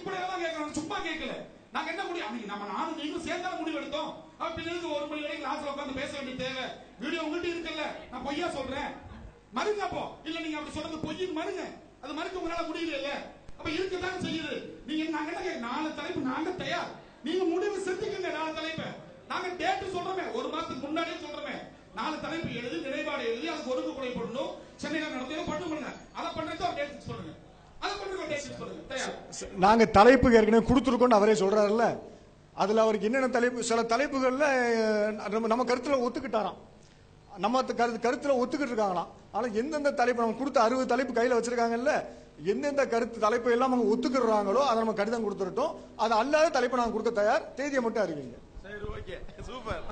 அடிப்படையா தான் கேட்கணும், சும்மா கேட்கல. நாங்க என்ன முடியும், அன்னைக்கு நம்ம நானும் நீங்களும் சேர்ந்தா முடிவு எடுத்தோம். பின்னுக்கு 1 மணி வரைக்கும் கிளாஸ்ல உட்கார்ந்து பேச வேண்டிய தேவை? வீடியோ உங்ககிட்ட இருக்குல்ல, நான் பொய்யா சொல்றேன் மறுங்க. அப்போ இல்ல நீங்க அப்படி சொல்றது பொய்ன்னு மறுங்க. அது மறுக்க உங்களால முடியல. அப்ப இருக்கதான் செய்யுது. நீங்க நாங்க என்ன 4 தலைப்பு நாங்க தயார், நீங்க முடிவு செஞ்சுக்கங்க. 4 தலைப்பு நாங்க டேட் சொல்றோமே, 1 மாசத்துக்கு முன்னாடியே சொல்றோமே. 4 தலைப்பு எழுதி நிறைவாடு எழுதி அதுக்கு ஒழுங்குமுறை பண்ணணும். சென்னையில நடத்தணும் பண்ணுங்க. அதை பண்றது ஒரு டேட் ஃபிக்ஸ் பண்ணுங்க. அதை பண்றது ஒரு டேட் ஃபிக்ஸ் பண்ணுங்க. தயார். நாங்க தலைப்பு ஏற்கனவே கொடுத்துருக்கோம்னு அவரே சொல்றாருல்ல. அதுல அவருக்கு என்னென்ன தலைப்பு, சில தலைப்புகள்ல நம்ம கருத்துல ஒத்துக்கிட்டாராம், நம்ம கருத்துல ஒத்துக்கிட்டு இருக்காங்களாம். ஆனா எந்தெந்த தலைப்பு நம்ம கொடுத்த 60 தலைப்பு கையில வச்சிருக்காங்கல்ல, எந்தெந்த கருத்து தலைப்பு எல்லாம் அவங்க ஒத்துக்கிறாங்களோ அதை நம்ம கடிதம் கொடுத்துட்டோம். அது அல்லாத தலைப்பு நாங்க கொடுக்க தயார், தேதியை மட்டும் அறிவிங்க. சரி, ஓகே, சூப்பர்.